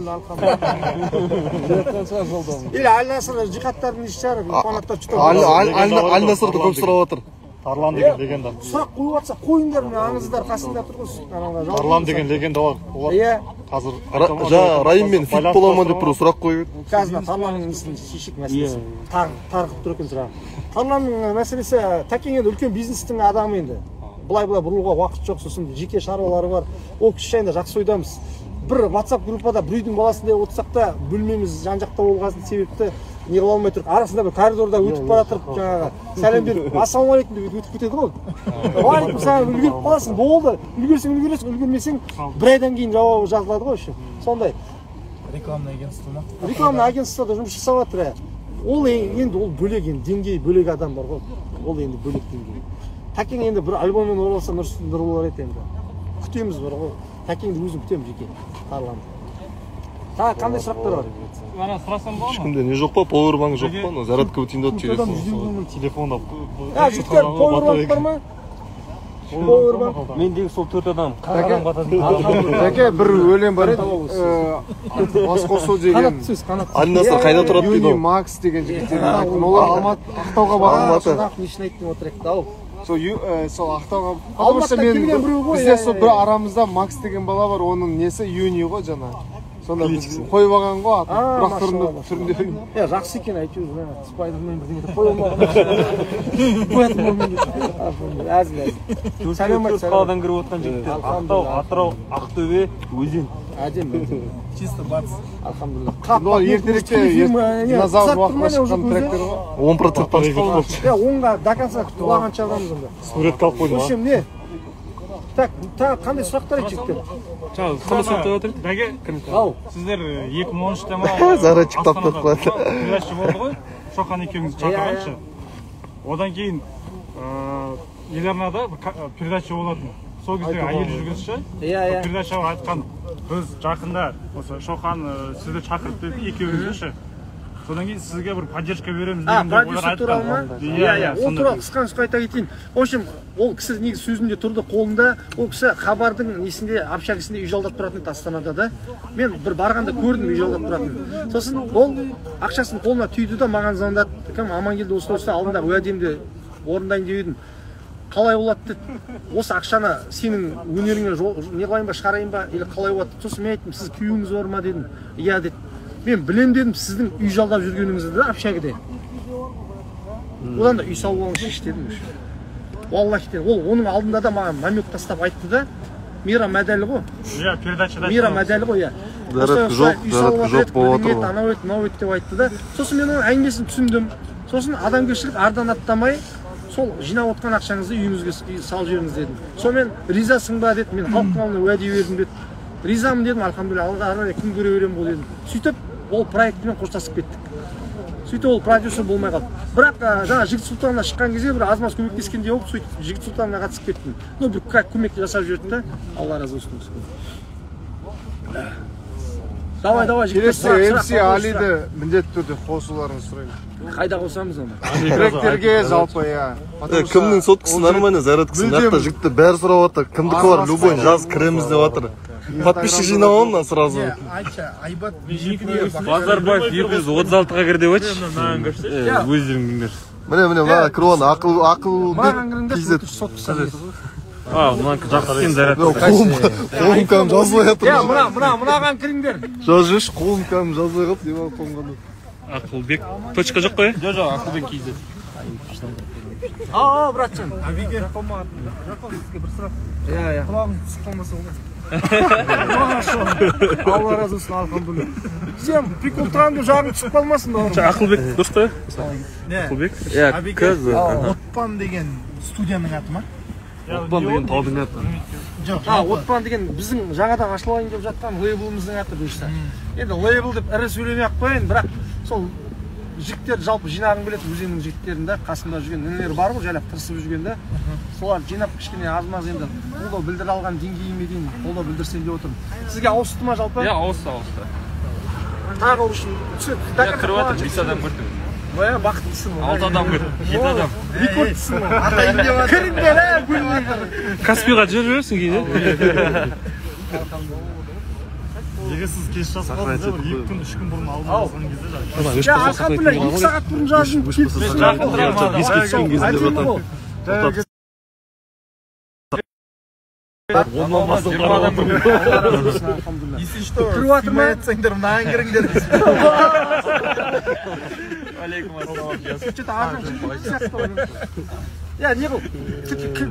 Или Аль-Насыр жихадтардың неше шығар? Фанаттар жұтап. Аль-Насырды көп сұрап отыр. Тарлан деген легенда. Сұрақ қойып жатса қойыңдар, мына аңыздар қасында тұр ғой. Тарлан деген легенда бар. Иә. Қазір Жаңа Райыммен фит бола ма деп бір сұрақ қойып еді. Қазір Тарланның несін шешек мәселесі. Тарқып тұр екен сұрақ. Тарланның мәселесі Тәкең енді үлкен бизнестің адамы енді. Былай бұрылуға уақыт жоқ, сосын жеке шаруалары бар. Ол кісі жайында жақсы ойдамыз. Бір WhatsApp группада бір үйдің баласындай отырсақ та бөлмеміз жан-жақта болғасын себепті не қыла алмай тұрып, арасында бір коридорда өтіп бара тұрып жаңағы сәлем беріп ассалаумағалейкум деп өтіп кетеді ғой. Уағалейкум сәлем, үлгеріп қаласың, болды. Үлгерсең үлгересің, үлгермесең бір айдан кейін жауабы жазылады ғой еще. Сондай. Рекламный агентство ма? Рекламный агентствода жұмыс жасап жатыр. Ол енді ол бөлек енді деңгей бөлек адам бар ғой. Ол енді бөлек деңгей. Тәкең енді бір альбоммен оралса нұр болар еді енді. Күтеміз бар ғой. Тәкеңді өзім күтемін жеке. Тарланды. Тағы қандай сұрақтар бар? Ана сұрасам болады ма? Ешкімде не жоқ па, пауэрбанк жоқ па, зарядка өтейін телефон. телефонда. Жігіттер, пауэрбанк бар ма? Пауэрбанк. Мендегі сол 4 адам. Жәке, бір өлең бар еді. Бас қосу деген. Аль-Насыр қайда тұрады дейді Юни ол. Макс деген жігіттер. Олар Ақтауға барған. Нешін айттың отырайық да. Сол Ақтауға. Алматыда келген біреу ғой. Бізде сол бір арамызда Макс деген бала бар, оның несі Юни ғой жаңа. Сонда біз қойып алған ғой атын. Бірақ түрінде. Жақсы екен әйтеуір. Спайдермен бірдеңе қойып алмаған. Әзіл. Сәлем айт. Қаладан кіріп отқан жігіттер. Ақтау, Атырау, Ақтөбе, Өзен. Әдемі. Чисто бац. Алхамдулилlah. Ертеректе динозавр уақытқа шыққан тректер ғой. 10% тасталды. 10-ға до конца құлаған чабамыз онда. Суретке алып қойдым. В общем, не? Так, қандай сұрақтар еді жігіттер? Қандай сұрақтар отыр? Дәге, Ау. сіздер 2013-та ма? Зарядчик таптап қойды. Передача болды ғой. Шоқан екеуіңізді шақырғаншы. Одан кейін Еларнада передача болатын. Сол кезде әйел жүргізуші передачаға айтқан, біз жақында осы Шоқан сізді шақырып деп екеуіңізді. Содан кейін сізге бір поддержка береміз деген олар айтқан. Ол туралы қысқа айта кетейін. В общем, ол кісі негізі сөзінде тұрды қолында. Ол кісі хабардың несінде общагасында үй жалдап тұратын еді Астанада да. Мен бір барғанда көрдім үй жалдап тұратын. Сосын ол ақшасын қолына түйді да маған звондады. Кім Амангелді осы алдында уәдемді орындайын деп едім. Қалай болады деді. Осы ақшаны сенің өнеріңе не қылайын ба, шығарайын ба, или қалай болады? Сосын мен айттым, сіз күйеуіңіз бар ма дедім. Иә деді. Мен білем дедім сіздің үй жалдап жүргеніңізді да общагіде. Одан да үй салып алыңыз шеш дедім. Аллах деді. Ол оның алдында да маған намек тастап айтты да. Мира мәдәлі ғой. Иә, передачада. Мира мәдәлі ғой, иә. Зарядка жоқ болып отыр. Анау ет, мынау ет деп айтты да. Сосын мен оның әңгімесін түсіндім. Сосын адамгершілік ардан аттамай сол жинап отқан ақшаңызды үйіңізге салып жіберіңіз дедім. Сонымен ризасың ба деді. Мен халықтың алдына уәде бердім деді. Ризамын дедім, алхамдулилля, алға қарай күн көре беремін ғой дедім. Сөйтіп ол проектімен қоштасып кеттік. Сөйтіп ол продюсер болмай қалды. Бірақ жаңа Жігіт Сұлтанға шыққан кезде бір аз-маз көмектескендей болып, сөйтіп Жігіт Сұлтанға қатысып кеттім. Ну бір көмек жасап жіберді да. Алла разы болсын. Давай жігіттер. MC Алиді міндетті түрде қосуларыңызды сұраймын. Қайда қосамыз оны? Тректерге жалпы, иә. Кімнің соткасы нормально, зарядкасы нақты жігітті бәрі сұрап отыр. Кімдікі бар, любой жаз кіреміз деп отыр. Подписчик жинап алып сразу. Айбат Базарбаев 236-ға кір деп айтшы. Өздерің біліңдер. Міне, мына крон, ақыл Маған кіріңдер, кейзет. Мына жақсы сен зарядка. Қолым кәм жазбай жатыр. Мынаған кіріңдер. Жазыш, қолым кәм жазбай қап, деп алып қолымғанды. Ақылбек. Точка жоқ қой? Жоқ, Ақылбек кейзет. Братчан. Абиге жақылмаған. Жақыл сізге бір сұрақ. Иә. Құлағыңыз түсіп қалмаса олай. Алла разы болсын, алхамдулилля. Сен прикол тұрған деп жағың түсіп қалмасын. Ақылбек дос қой? Ақылбек? Абиге Отпан деген студияның аты ма? Отпан деген таудың аты. Отпан деген біздің жаңадан ашылайын деп жатқан лейбліміздің аты бұйырса. Енді лейбл деп ірі сөйлемей ақ қояйын, бірақ сол жігіттер жалпы жинағым келеді өзеннің жігіттерінде қасымда жүрген інілер бар ғой жайлап тырысып жүргенде солар жинап кішкене аз-маз енді қолдау білдіре алған деңгейіме дейін қолдау білдірсем деп отырмын. Сізге ауысты ма жалпы? Иә, ауысты. Тағы үшін кіріп жатыр, 5 адам көрдім. Бая бақыттысың. 6 адам көрдім, 7 адам. Рекордсың. Кіріңдер, бөлмей кір. Каспийға жүріп жүресің кейде. Егер сіз кеш жазып қалдыңыз, 2 күн, 3 күн бұрын алдын алған кезде Я алхамдулилlah 2 сағат бұрын жаздым. Если что, айтсаңдар мынаған кіріңдер. Алейкум ассалам. Что-то арзан сияқты. Я не қыл?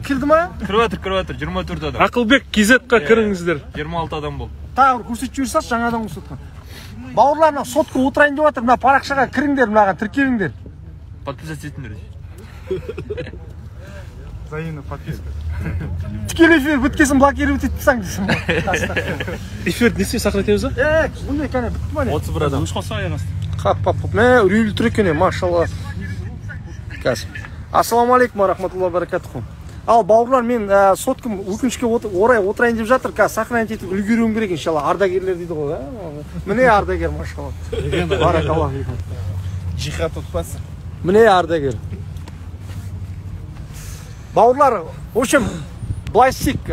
Кірді ма? Кіріп жатыр, 24 адам. Ақылбек KZ-қа кіріңіздер. 26 адам болды. Тағы көрсетіп жіберсеңіз жаңадан көрсеткен. Бауырлар, мына сотқа отырайын деп жатыр, мына парақшаға кіріңдер, мынаған тіркеліңдер. Подписать етіңдер. Взаимно подписка. Тікелей эфир біткесін блокировать етсең дейсің. Эфирді не істеп сақыратеміз ба? Бұндай кәне бітті ма не? 31 адам. Қоса аяқ асты. Қап. Мә, үрейлі тұр екен, машалла. Қазір. Ассаламалейкум рахматулла баракатуху. Ал бауырлар, мен соткым өкінішке орай отырайын деп жатыр. Қазір сохранить етіп үлгеруім керек, иншалла. Ардагерлер дейді ғой. Міне ардагер, машалла. Баракаллах. Жихад отпасы. Міне ардагер. Бауырлар, в общем, былай істейік,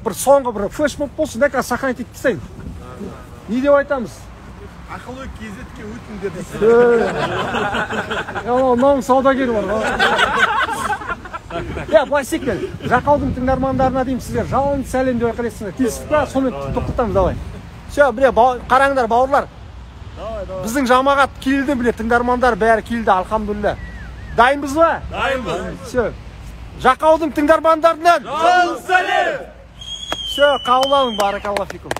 бір соңғы бір флешмоб болсын, қазір сохранить етіп тастайын. Не деп айтамыз? Ақылы кезетке өтіңдер дейсіз. Мынауың саудагер бар. Былай істейік, Жақаудың тыңдармандарына деймін сіздер жалын сәлем деп айқайлайсыңдар. Келістік па? Сонымен тоқтатамыз, давай. Все, біле, қараңдар бауырлар. Біздің жамағат келді, біле, тыңдармандар бәрі келді, алхамдулилля. Дайынбыз ба? Дайынбыз. Все. Жақаудың тыңдармандарынан жалын сәлем. Все, қабыл алың, баракалла фикум.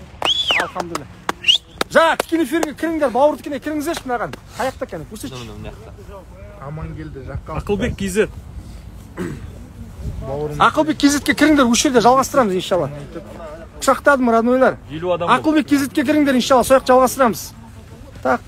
Алхамдулилля. Жаңа тікелей эфирге кіріңдер, бауырдікіне кіріңіздерші мынаған. Қаяқта кәне, көрсетші. Аман келді жаққа. Ақылбек KZ. Ақылбек KZ-ке кіріңдер, осы жерде жалғастырамыз иншалла. Құшақтадым, роднойлар. Ақылбек KZ-ке кіріңдер иншалла, сояқ жалғастырамыз. Так.